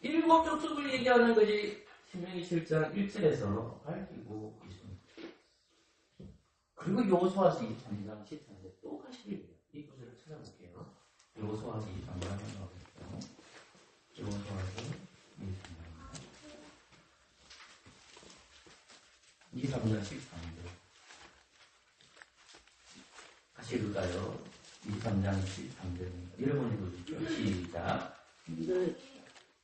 7 족속을 얘기하는 것이 신명기 7장 1절에서 밝히고 있습니다. 그리고 여호수아서 23장 13절에 또 가시를 이 구절을 찾아볼게요. 여호수아서 23장 한번 볼게요. 여호수아서 23장 13절 같이 읽을까요? 23장 13절입니다. 여러분 읽어주십시오. 시작.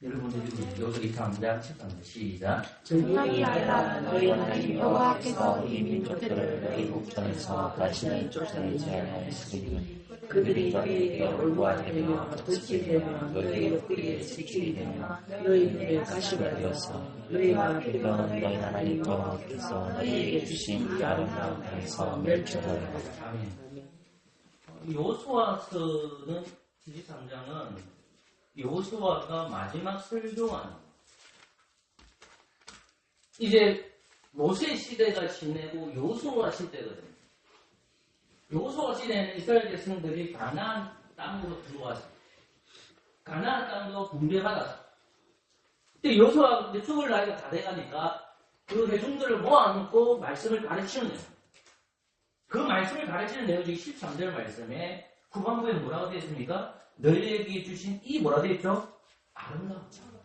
여러분들이 여기서 2장장 13절 시작. 저희에게 알라 너희 하나님 여호와께서 이 민족들을 너희 목전에서 다시는 쫓아내지 아니하시리니 그들이 너희에게 올무가 되며 덫이 되며 너희 옆구리에 지키게 되며 너희 눈에 가시가 되어서 너희가 빌던 너희 하나님 여호와께서 너희에게 주신 이 아름다운 땅에서 멸절하리라. 아멘. 여호수아서는 23장은 여호수아가 마지막 설교하는 이제 모세 시대가 지내고 여호수아 시대거든요. 여호수아 시대에는 이스라엘 백성들이 가나안 땅으로 들어와서 가나안 땅도 분배받았어. 근데 여호수아가 죽을 나이가 다 돼가니까 그 회중들을 모아놓고 말씀을 가르치는 거예요. 그 말씀을 가르치는 내용 중에 13절 말씀에 후반부에 뭐라고 되어 있습니까? 너희에게 주신 이 뭐라 되어 있죠? 아름다운 땅.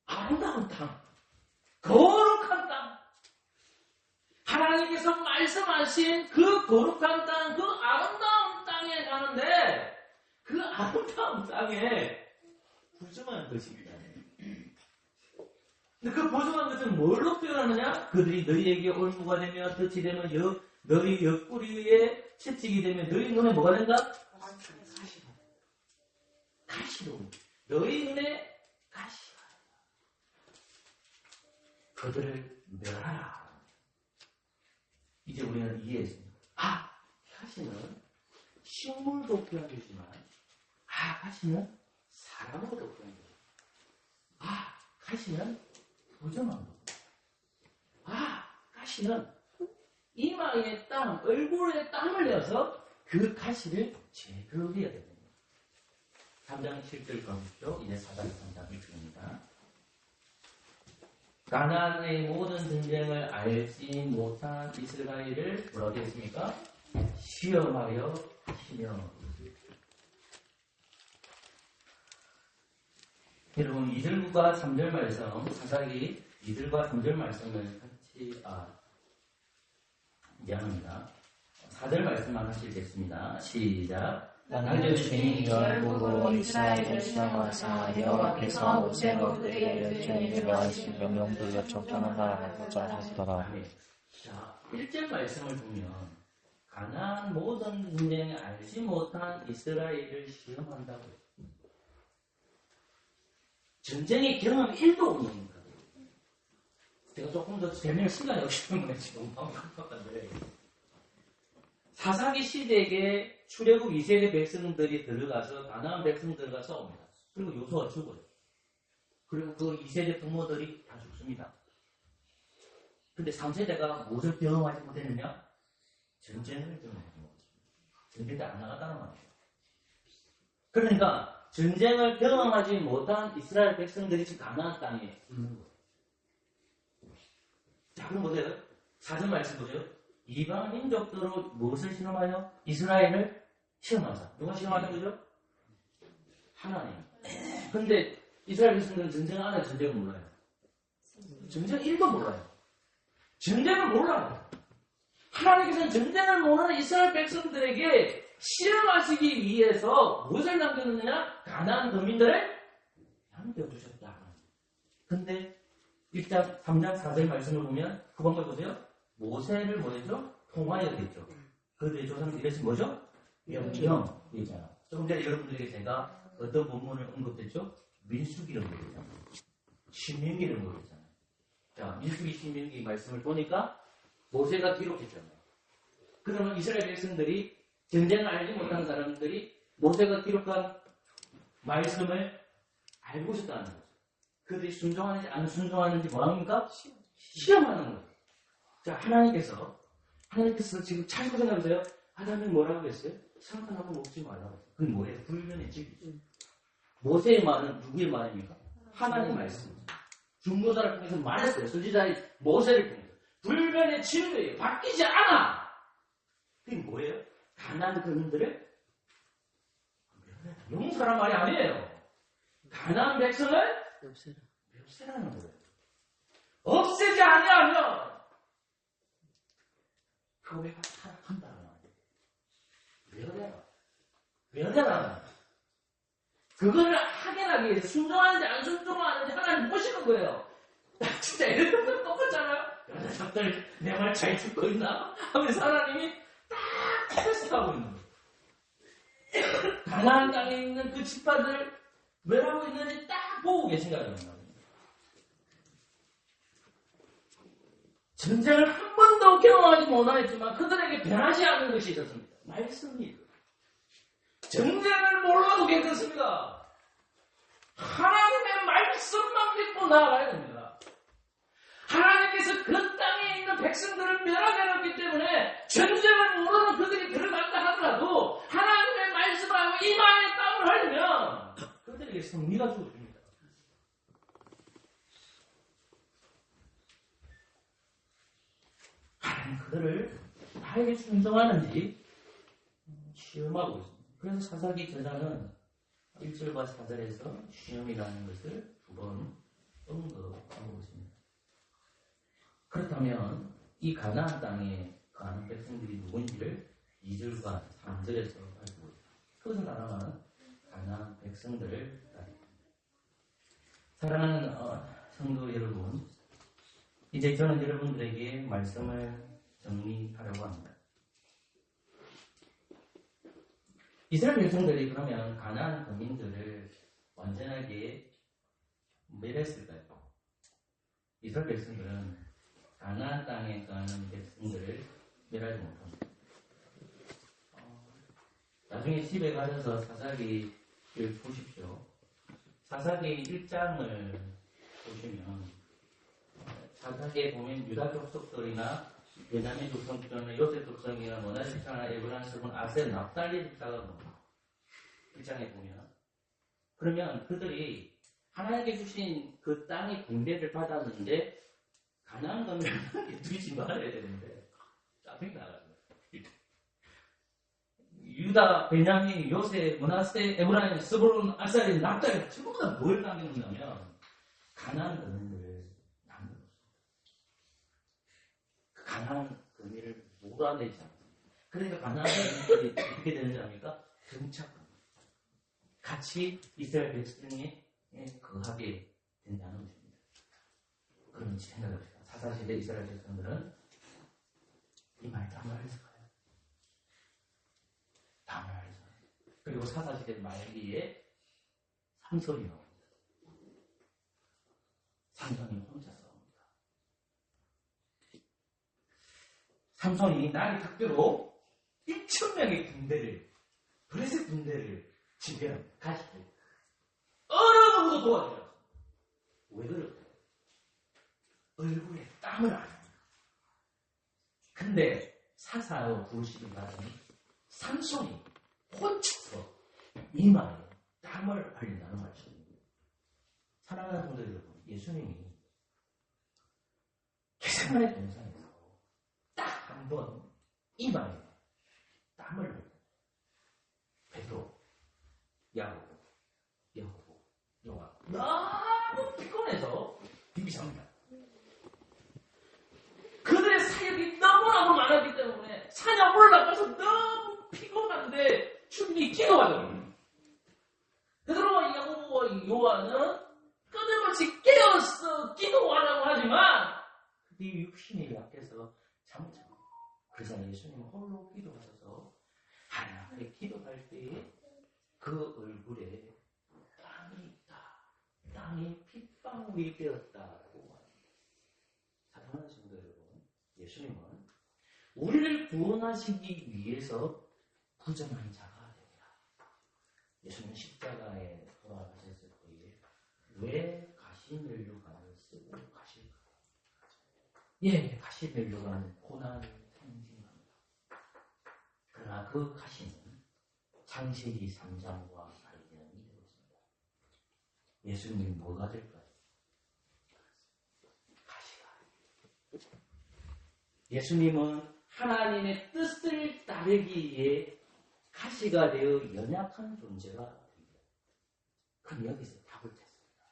아름다운 땅. 거룩한 땅. 하나님께서 말씀하신 그 거룩한 땅, 그 아름다운 땅에 가는데 그 아름다운 땅에 부정한 것입니다. 근데 그 부정한 것은 뭘로 표현하느냐? 그들이 너희에게 올무가 되며 덫이 되면 너희 옆구리에 채찍이 되면 너희 눈에 뭐가 된다? 가시로. 너희 눈에 가시가. 그들을 멸하라. 이제 우리는 이해했습니다. 가시는 식물도 표현되지만 가시는 사람으로도 표현돼요. 가시는 부정한 것. 가시는 이마에 땀, 얼굴에 땀을 내어서 그 가시를 제거해야 됩니다. 3장 7절 가보십시오. 이제 4장 3장 1절입니다. 가나안의 모든 전쟁을 알지 못한 이스라엘을 뭐라고 되어 있습니까? 시험하여 하시며. 여러분 2절과 3절 말씀, 사사기 2절과 3절 말씀을 같이 미안합니다. 4절 말씀만 하시겠습니다. 시작. 나는 주님 여호와로 이스라엘을 시험하사 여호와께서 모세로 그에게 열정이 좋아하신 명령들로 적당한 나라를 보자 하셨더라. 자, 1절 말씀을 보면 가나안 모든 문제에 알지 못한 이스라엘을 시험한다고 했습니다. 전쟁의 경험 1도 없는 것. 제가 조금 더 설명할 시간이 없기 때문에 지금 방법한데 사사기 시대에 출애굽 2세대 백성들이 들어가서 가나안 백성들과 싸웁니다. 그리고 요수아 죽어요. 그리고 그 2세대 부모들이 다 죽습니다. 근데 3세대가 무엇을 경험하지 못했느냐? 전쟁을 경험하지 못했습니다. 전쟁에 안 나갔다는 말이에요. 그러니까 전쟁을 경험하지 못한 이스라엘 백성들이 지금 가나안 땅에 있는 거예요. 자, 그럼 보세요. 4절 말씀 보세요. 이방 민족들로 무엇을 시험하여? 이스라엘을 시험하자. 누가 시험하는 거죠? 하나님. 근데 이스라엘 백성들은 전쟁 안 해요. 전쟁을 몰라요. 전쟁 1도 몰라요. 전쟁을 몰라요. 하나님께서는 전쟁을 모르는 이스라엘 백성들에게 시험하시기 위해서 무엇을 남겨놓느냐? 가나안 거민들을 남겨주셨다. 근데 1장 3장 4절 말씀을 보면 후반부에 보세요. 모세를 뭐였죠? 통하여 됐죠. 그들의 조상들이 이랬으면 뭐죠? 명령이잖아. 조금 전에 여러분들에게 제가 어떤 본문을 언급했죠? 민수기를 언급했잖아요. 신명기를 언급했잖아요. 자, 민수기 신명기 말씀을 보니까 모세가 기록했잖아요. 그러면 이스라엘 백성들이 전쟁을 알지 못한 사람들이 모세가 기록한 말씀을 알고 있었다는 거죠. 그들이 순종하는지 안 순종하는지 뭐합니까? 시험하는 거예요. 자, 하나님께서 지금 잘 생각해보세요. 하나님이 뭐라고 했어요? 상관하고 먹지 말라고 했어요. 그게 뭐예요? 불면의 집이죠. 모세의 말은 누구의 말입니까? 하나님의 말씀. 중보자를 통해서 말했어요. 선지자의 모세를 통해서. 불면의 진리예요. 바뀌지 않아. 그게 뭐예요? 가나안 거민들을 용서란 말이 아니에요. 가나안 백성을 멸세라는 거예요. 없애지 아니하면 교회가 타락한다는 말이에요. 멸해라. 멸해라. 그거를 확인하기 위해서 순종하는지 안 순종하는지 하나님 보시는 거예요. 진짜 애들 똑같잖아요. 녀석들 내 말 잘 듣고 있나? 하면서 하나님이 딱 테스트하고 있는 거예요. 가나안 땅에 있는 그 지파들 왜 하고 있는지 딱 보고 계신가 말입니다. 전쟁을 한 번도 경험하지 못하였지만 그들에게 변하지 않는 것이 있었습니다. 말씀이. 전쟁을 몰라도 괜찮습니다. 하나님의 말씀만 믿고 나아가야 됩니다. 하나님께서 그 땅에 있는 백성들을 멸하게 해놨기 때문에 전쟁을 모르는 그들이 들어간다 하더라도 하나님의 말씀하고 이마에 땀을 흘리면 그들에게 승리가 주어집니다. 하나님 그들을 나에게 순종하는지 시험하고 있습니다. 그래서 사사기 제사는 1절과 4절에서 시험이라는 것을 두 번 언급하고 있습니다. 그렇다면 이 가나안 땅에 가는 백성들이 누군지를 2절과 3절에서 알고 있습니다. 그것은 다른 가나안 백성들을 따릅니다. 사랑하는 성도 여러분, 이제 저는 여러분들에게 말씀을 정리하려고 합니다. 이스라엘 백성들이 그러면 가나안 거민들을 완전하게 멸했을까요? 이스라엘 백성들은 가나안 땅에 가는 백성들을 멸하지 못합니다. 나중에 집에 가셔서 사사기를 보십시오. 사사기 1장을 보시면 사사기에 보면 유다 족속들이나 베냐민 족속들이나 요셉 족속이나 모나리 집사나 에브라임 족속은 아셀 납달리 집사가 봅니다. 1장에 보면 그러면 그들이 하나님께 주신 그 땅의 분배를 받았는데 가나안 가면 두지 말아야 되는데 짜증이 나가지고 유다, 베냐민, 요셉, 모나세, 에브라임, 스불론, 아셀, 납달리 전부 다 뭘 남겨놓냐면 가나안 거민들을 남겨놓습니다. 그 가나안 거민을 몰아내지 않습니다. 그러니까 가나안 거민들이 어떻게 되는지 압니까? 정착합니다. 같이 이스라엘 백성에 거하게 된다는 것입니다. 그럼 생각해봅시다. 사사시대 이스라엘 백성들은 이 말 다 말해서 가요. 다 말해서 가요. 그리고 사사시대 말기에 삼손이 나옵니다. 삼손이 혼자 싸웁니다. 삼손이 날이 탁대로 1,000명의 군대를, 블레셋 군대를 지배합니다. 가시죠. 어느 누구도 도와주지 않습니다. 왜 그럴까요? 얼굴에 땀을 안 합니다. 근데 사사로 부르시는 바람에 삼손이 혼자서 이마에 땀을 흘린다는 말씀입니다. 사랑하는 분들 여러분, 예수님이 겟세마네 동산에서 딱 한 번 이마에 땀을 흘립니다. 베드로, 야고보, 요한 너무 피곤해서 비비십니다. 그들의 사역이 너무나도 많았기 때문에 산에 올라가서 너무 피곤한데 충분히 기도하거든요. 베드로와 야고보와 요한은 끊임없이 깨어서 기도하라고 하지만 그들이 육신이 약해서 잠을 자고, 그래서 예수님은 홀로 기도하셔서 하나님 앞에 기도할 때에 그 얼굴에 땀이 있다, 땀이 핏방울이 되었다라고 합니다. 사랑하는 성도 여러분, 예수님은 우리를 구원하시기 위해서 부정한 자가 됩니다. 예수님은 십자가에 돌아가셨을 때에 왜 가시면류관을 쓰고 가실까요? 예, 가시면류관은 고난을 상징합니다. 그러나 그 가시는 창세기 3장과 관련이 되어 있습니다. 예수님이 뭐가 될까요? 가시가. 예수님은 하나님의 뜻을 따르기에 가시가 되어 연약한 존재가 됩니다. 그럼 여기서 답을 찾습니다.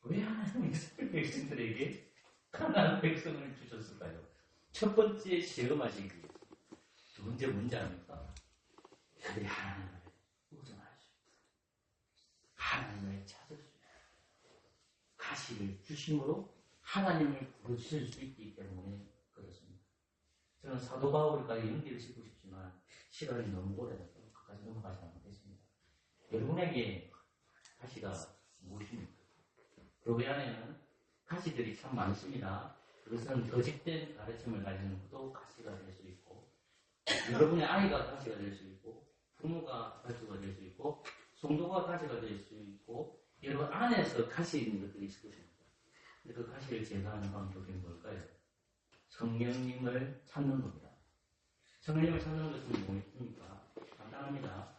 왜 하나님이 이스라엘 백성들에게 가나안 백성을 주셨을까요? 첫 번째 시험하시기 위해서. 두 번째 문제 아닙니까? 그들이 하나님을 의존할 수 있다. 하나님을 찾을 수 있어요. 가시를 주심으로 하나님을 부르실 수 있기 때문에 그렇습니다. 저는 사도 바울까지 연기를 싣고 싶지만 시간이 너무 오래돼서 끝까지 넘어가지 못했습니다. 여러분에게 가시가 무엇입니까? 교회 안에는 가시들이 참 많습니다. 그것은 거짓된 가르침을 가지는 것도 가시가 될 수 있고, 여러분의 아이가 가시가 될 수 있고, 부모가 가시가 될 수 있고, 성도가 가시가 될 수 있고, 여러분 안에서 가시 있는 것들이 있을 것입니다. 근데 그 가시를 제거하는 방법이 뭘까요? 성령님을 찾는 겁니다. 성령님을 찾는 것은 무엇입니까? 간단합니다.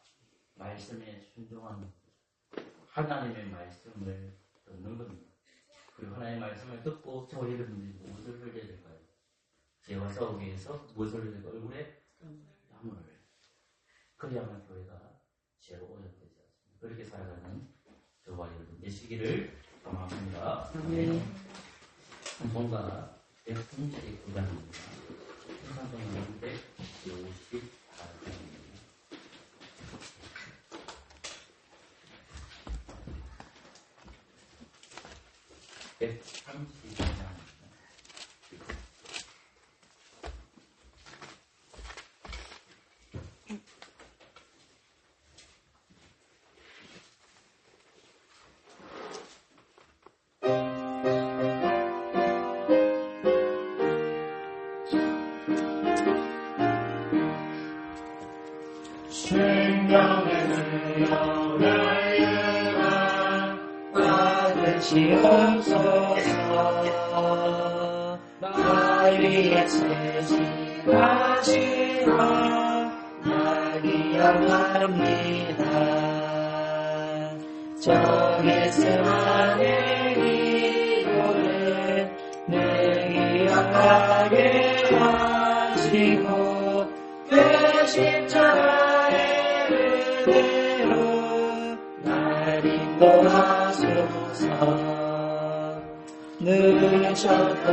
말씀에 순종하는 것. 하나님의 말씀을 듣는 겁니다. 그리고 하나님의 말씀을 듣고 저 여러분들이 무엇을 흘려야 될까요? 죄와 싸우기 위해서 무엇을 흘려야 될까요? 얼굴에 땀을 흘려야 돼요. 그래야만 교회가 죄로 오염되지 않습니다. 그렇게 살아가는 저와 여러분 되시기를 소망합니다. 성공과 139장입니다. 성공은 154장입니다. 132장입니다. 생명의 영원을 유한 받으시옵소서. 마리아 세심하시라 나기양합니다. 저게세마네 기도를 내기양하게 하시고 그 십자가의 은혜로 날 인도하소서. 늦었던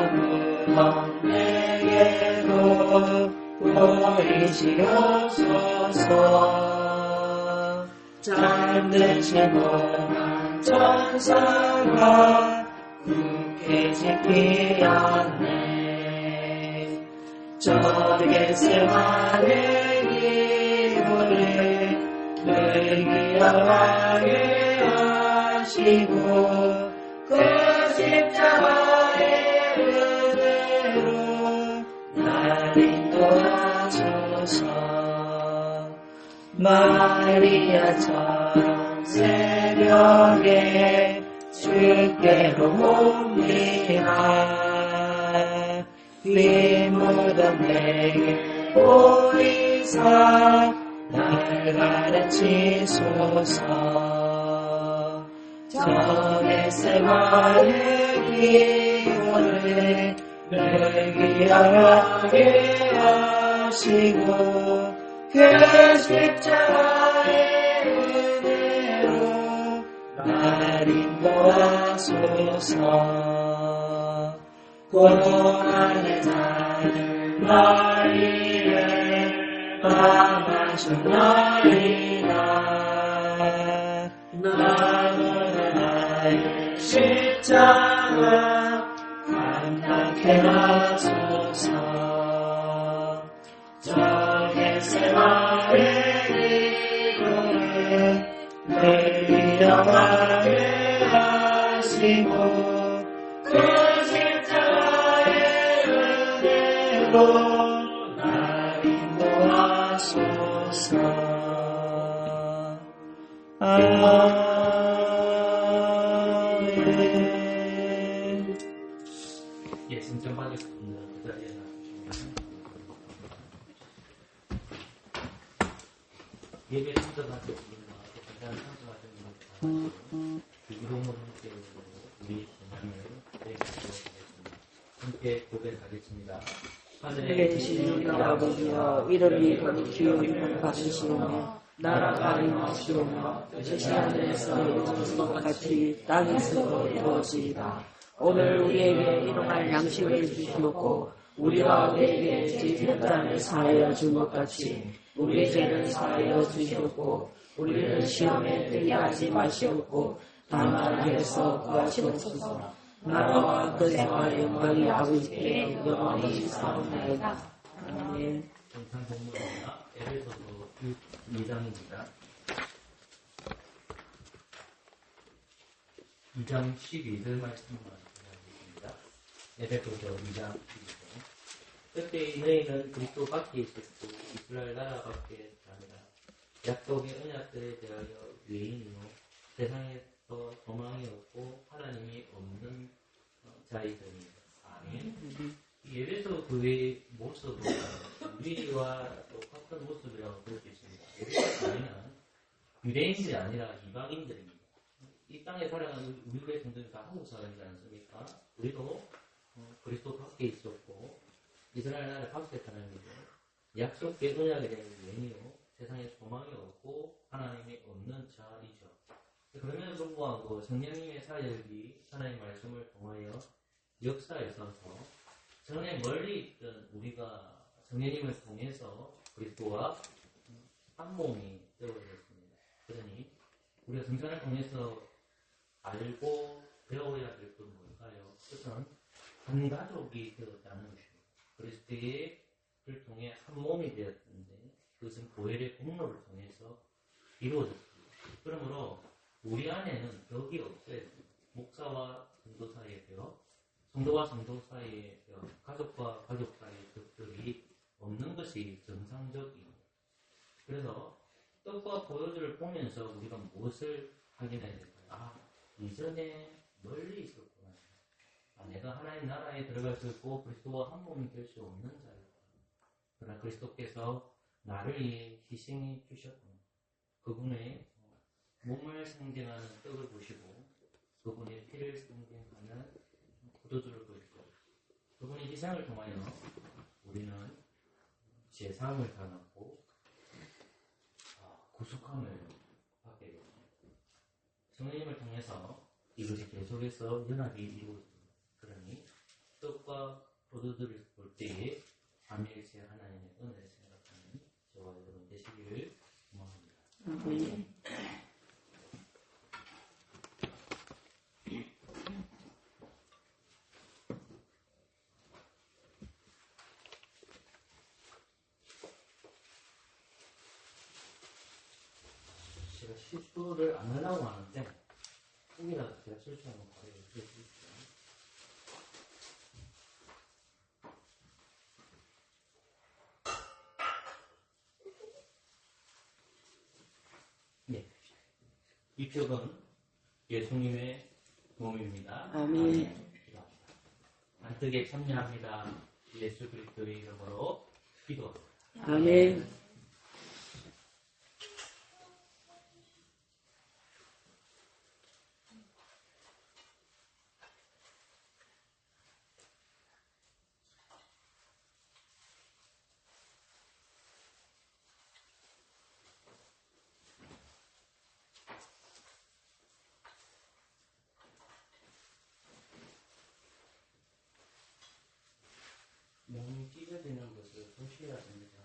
무덤 내게도 보이시옵소서. 잠드신 오만 천사가 굳게 지키었네. 저게세마네 기도를 늘기양하게 하시고 그 십자가의 은혜로 날 인도하소서. 마리아처럼 새벽에 주께로 옵니다. 빈 무덤 내게 보이사 날 가르치소서. 저게세마네 기도를 늘기양하게 하시고 그 십자가의 은혜로 날 인도하소서. 고난의 자를 나이에 감하셨나이다. 나는 나의 십자가 감당케 하소서. 저게세마네 기도를 늘기양하게 하시고 그 십자가의 은혜로 날 인도하소서. 아멘. 예, 신청받으셨습니다. 그 자리에 예배 참석하셨습니다. 간단한 참석하셨습니다. 이동으로 함께 우리 신앙을 고백하겠습니다. 함께 고백하겠습니다. 하늘에 계신 우리 아버지여, 이름이 거룩히 받으시오며 나라가 임하시오며 뜻이 하늘에서 이루어진 것 같이 땅에서도 이루어지이다. 오늘 우리에게 일용할 양식을 주시옵고 우리가 우리에게 죄짓는 자를 사하여 준 것 같이 우리 죄를 사하여 주시옵고 우리를 시험에 들게 하지 마시옵고 다만 악에서 구하시옵소서. 나라와 권세와 영광이 아버지께 영원히 있사옵나이다. 아멘. 정상 본문입니다. 에베소서 2장입니다. 2장 12절 말씀만 전하겠습니다. 에베소서 2장 12절. 그때 너희는 그리스도 밖에 있었고 이스라엘 나라 밖에 아니라 약속의 언약들에 대하여 외인이요 세상에서 소망이 없고 하나님이 없는 자이더니. 아멘. 이 에베소 교회의 모습은 우리와 똑같은 모습이라고 볼 수 있습니다. 에베소 교회는 유대인들이 아니라 이방인들입니다. 이 땅에 살아가는 우리 교회 성도들 다 한국 사람이지 않습니까? 우리도 그리스도 밖에 있었고 이스라엘 나라 밖에 사람이고 약속의 언약에 대한 외인이요 세상에 소망이 없고 하나님이 없는 자이죠. 그럼에도 불구하고 성령님의 사역이 하나님의 말씀을 통하여 역사에 있어서 전에 멀리 있던 우리가 성령님을 통해서 그리스도와 한 몸이 되어졌습니다. 그러니 우리가 성전을 통해서 알고 배워야 될 건 뭘까요? 그것은 한 가족이 되었다는 것입니다. 그리스도를 통해 한 몸이 되었는데 그것은 교회의 공로를 통해서 이루어졌습니다. 그러므로 우리 안에는 벽이 없어야 됩니다. 목사와 성도 사이의 벽, 성도와 성도 사이의 벽, 가족과 가족 사이의 벽들이 없는 것이 정상적입니다. 그래서 떡과 포도주를 보면서 우리가 무엇을 확인해야 될까요? 이전에 멀리 있었구나. 내가 하나님 나라에 들어갈 수 있고 그리스도와 한 몸이 될 수 없는 자였구나. 그러나 그리스도께서 나를 위해 희생해 주셨구나. 그분의 몸을 상징하는 떡을 보시고 그분의 피를 상징하는 포도주를 보시고 그분의 희생을 통하여 우리는 제사함을 받았고 구속함을 받게 됩니다. 성령님을 통해서 이것이 계속해서 연합이 이루어집니다. 그러니 떡과 포도주를 볼 때에 삼위일체 하나님의 은혜를 생각하는 저와 여러분 되시기를 소망합니다. 제가 실수를 안 하려고 하는데 혹이라도 제가 실수하면 바로 얘기해 주십시오. 네. 이 표는 예수님의 몸입니다. 아멘. 안뜨게 참여합니다. 예수 그리스도의 이름으로 기도합니다. 아멘. 몸이 찢어지는 것을 조심해야 됩니다.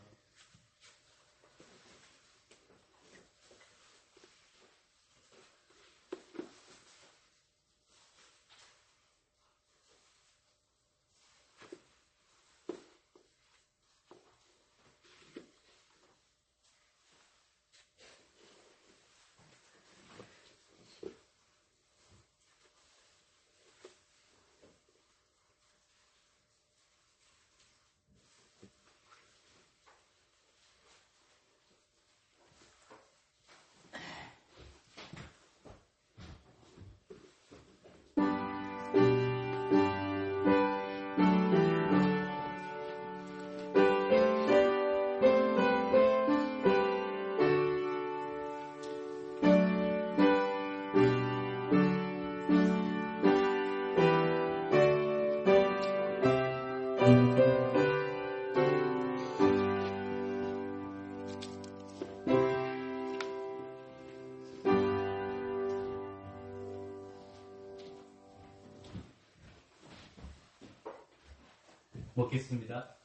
먹겠습니다.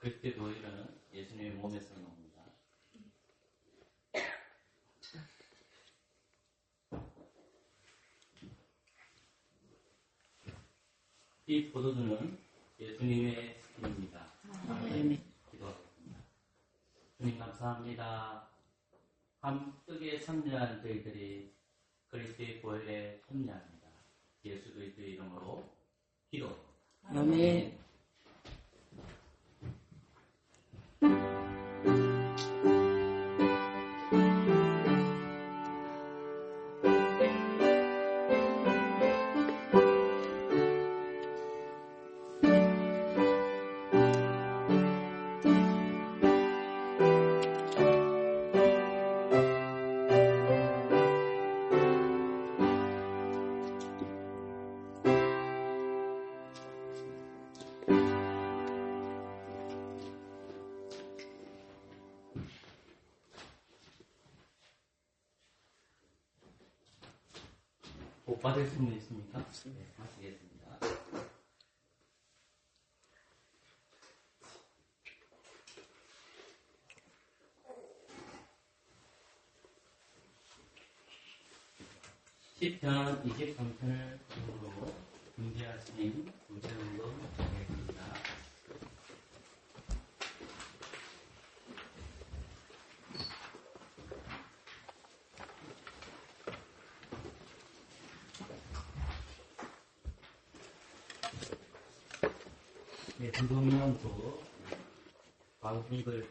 그리스도의 보혈은 예수님의 몸에서 나옵니다. 이 포도주는 예수님의 피입니다. 아멘. 기도하겠습니다. 주님 감사합니다. 함께 참여한 저희들이 그리스도의 보혈에 참여합니다. 예수 그리스도의 이름으로 기도합니다. 아멘. 복 받을 수는 있습니까? 네, 마치겠습니다. 시편 23편을 처음으로 준비하신 우재훈도 하겠습니다. 네, 김동명도 방송을 보여주십시오.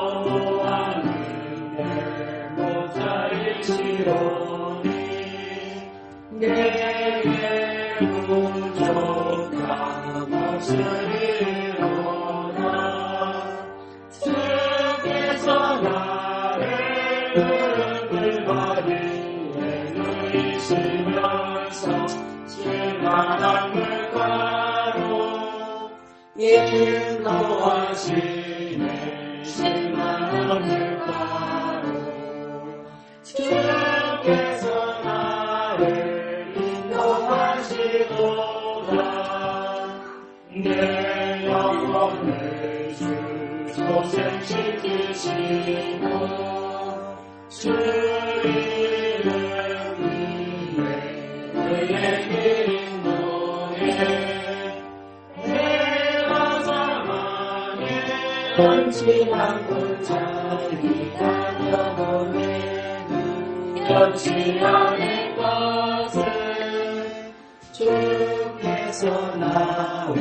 여호와는 내 목자이시로니 내게 부족함 없으리로다. 주께서 나를 은밀바위에 누이시면서 실만한 물가로 인도하시네. 실만한 물가로 주께서 나를 인도하시도다. 내 영혼을 주 소생시키시고 주 이름 위에 그의 길 인도해. 내가 사망의 번지한 골짜기 다녀보내는 여지 않을 것은 주께서 나와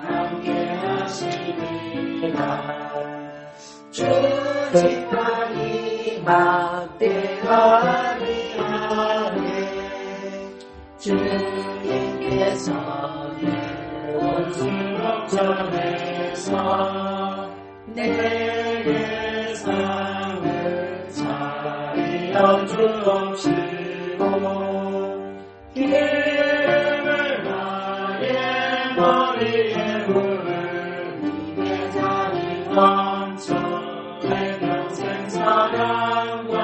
함께 하시리라. 주 지팡이 막대가 아니하네. 주님께서 내 원수력 전에서 내게 상을 차리어 주옵시고 기름을 나의 머리에 부으니 내 잔이 넘쳐 내 평생 사랑과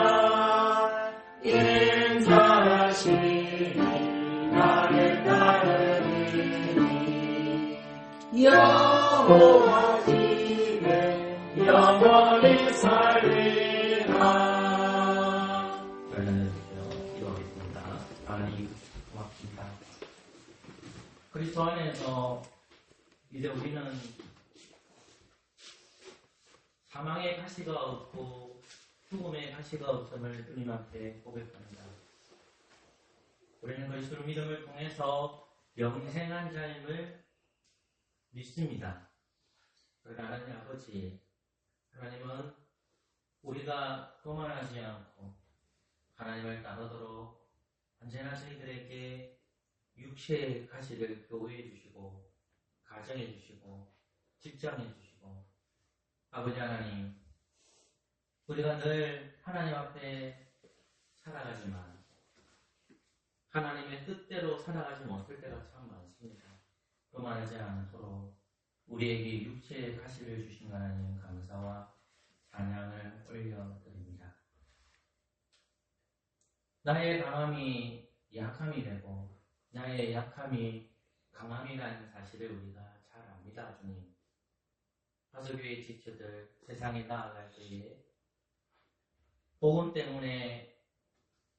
인자하시니 나를 따르니. 여호와 집에 영원히 살리라. 열려주세요. 기도하겠습니다. 하나님 고맙습니다. 그리스도 안에서 이제 우리는 사망의 가시가 없고 죽음의 가시가 없음을 주님 앞에 고백합니다. 우리는 그리스도의 믿음을 통해서 영생한 삶을 믿습니다. 그러나 하나님 아버지, 하나님은 우리가 교만하지 않고 하나님을 따르도록 언제나 저희들에게 육체의 가시를 교회해 주시고 가정해 주시고 직장해 주시고 아버지 하나님, 우리가 늘 하나님 앞에 살아가지만 하나님의 뜻대로 살아가지 못할 때가 참 많습니다. 교만하지 않도록 우리에게 육체의 가시를 주신 하나님 감사와 찬양을 올려드립니다. 나의 강함이 약함이 되고 나의 약함이 강함이라는 사실을 우리가 잘 압니다. 주님, 화서교회 지체들 세상에 나아갈 때에 복음 때문에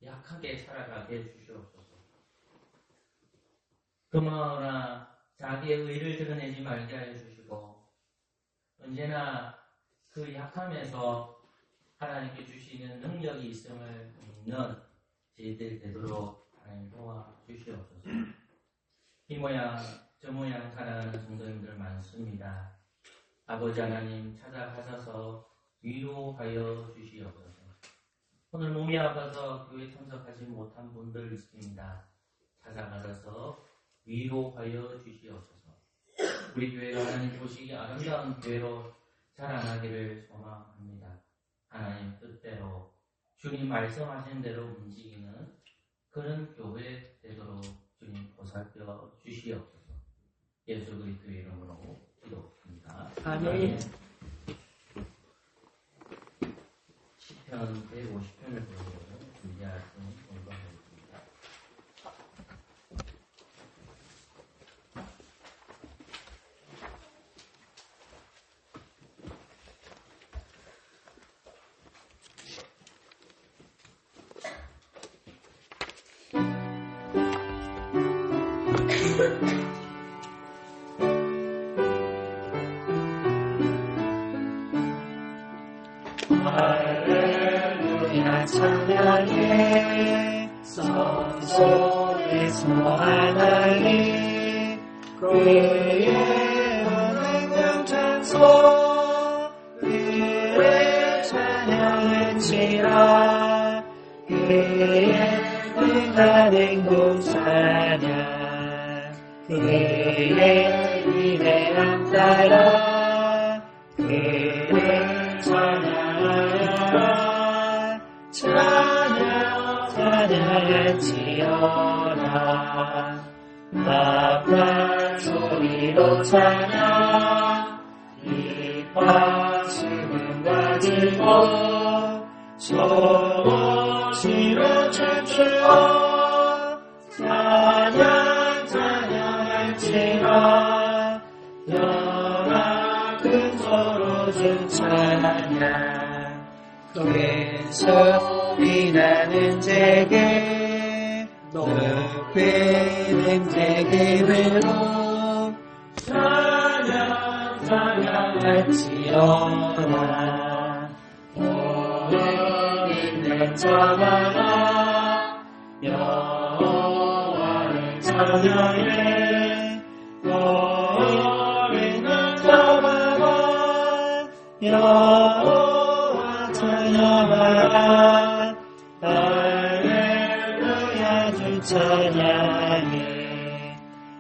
약하게 살아가게 해주시옵소서. 그러나 자기의 의를 드러내지 말게 하여 주시고 언제나 그 약함에서 하나님께 주시는 능력이 있음을 믿는 저희들 되도록 하나님 도와주시옵소서. 이 모양 저 모양 살아가는 성도님들 많습니다. 아버지 하나님 찾아가셔서 위로하여 주시옵소서. 오늘 몸이 아파서 교회 참석하지 못한 분들 있습니다. 찾아가셔서 위로하여 주시옵소서. 우리 교회가 하나님 보시기 아름다운 교회로 자라나기를 소망합니다. 하나님 뜻대로 주님 말씀하신 대로 움직이는 그런 교회 되도록 주님 보살펴 주시옵소서. 예수 그리스도의 이름으로 기도합니다. 아멘. 시편 150편을 보고 준비하신 공부하겠습니다. 할렐루야 찬양해 성소에서 하나님 그의 은혜는 찬송 그의 찬양을지라 그의 은한 행복 찬양 그의 위대함 따라 그의 찬양하라 찬양할지어다 나팔 소리로 찬양 이파 지금 가지고 소시로 춤추어 찬양할지라 영화 큰 소로 주 찬양 큰 소리 나는 제게 높이는 제게 외로 찬양할지어다 오늘 있는 자마다 여호와를 찬양해 오늘 있는 자마다 여호와 찬양하라 할렐루야 주 찬양해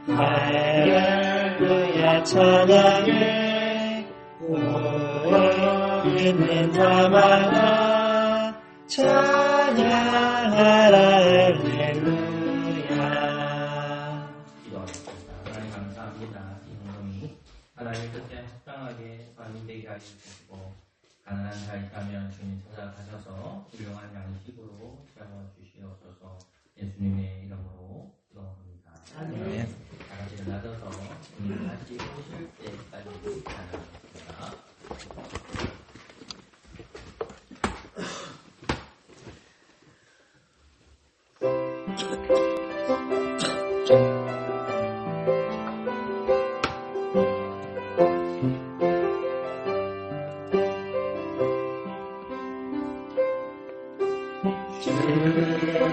할렐루야 찬양해 오늘 있는 자마다 찬양하라 할렐루야. 기도하겠습니다. 하나님 감사합니다. 이 행동이 하나님 뜻에 합당하게 반응되게 하여 주시고 가난한 자 있다면 주님 찾아가셔서 훌륭한 양식으로 채워주시옵소서. 예수님의 이름으로 기도합니다. 아멘. 다 같이 일어나셔서 주님 다시 오실 때까지 찬양하겠습니다.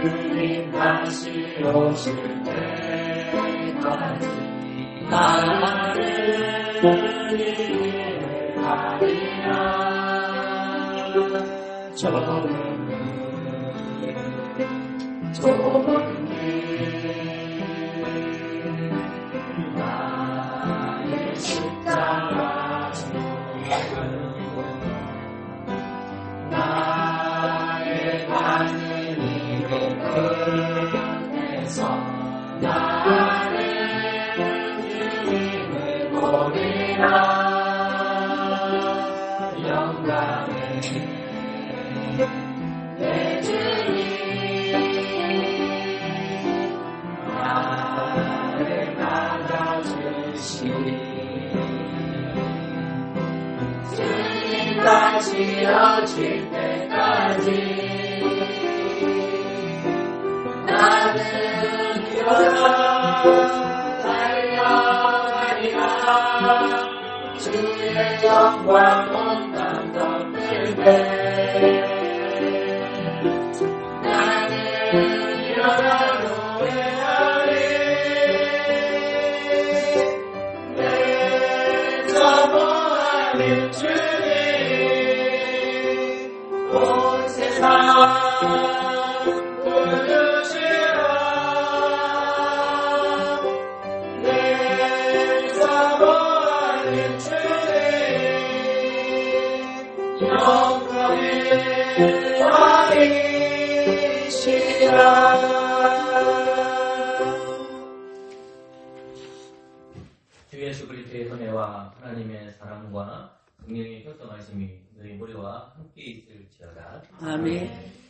주님 다시 오실 때까지 나를 위하리라 좁은 길 나의 십자가 지고 나의 가는 이름 끝에서 나를 주님을 보리라 영광을 내 주님 지어질 때까지 나는 일어나 달려가리라 주의 영광 온 땅 덮을 때 나는 일어나 노래하리 내 사모하는 주님 온 세상 부르시라 내 사모하는 주님 영광의 왕이시라. 주 예수 그리스도의 은혜와 하나님의 사랑과 성령의 교통하심이 너희 머리와 함께 있을지어다. 아멘.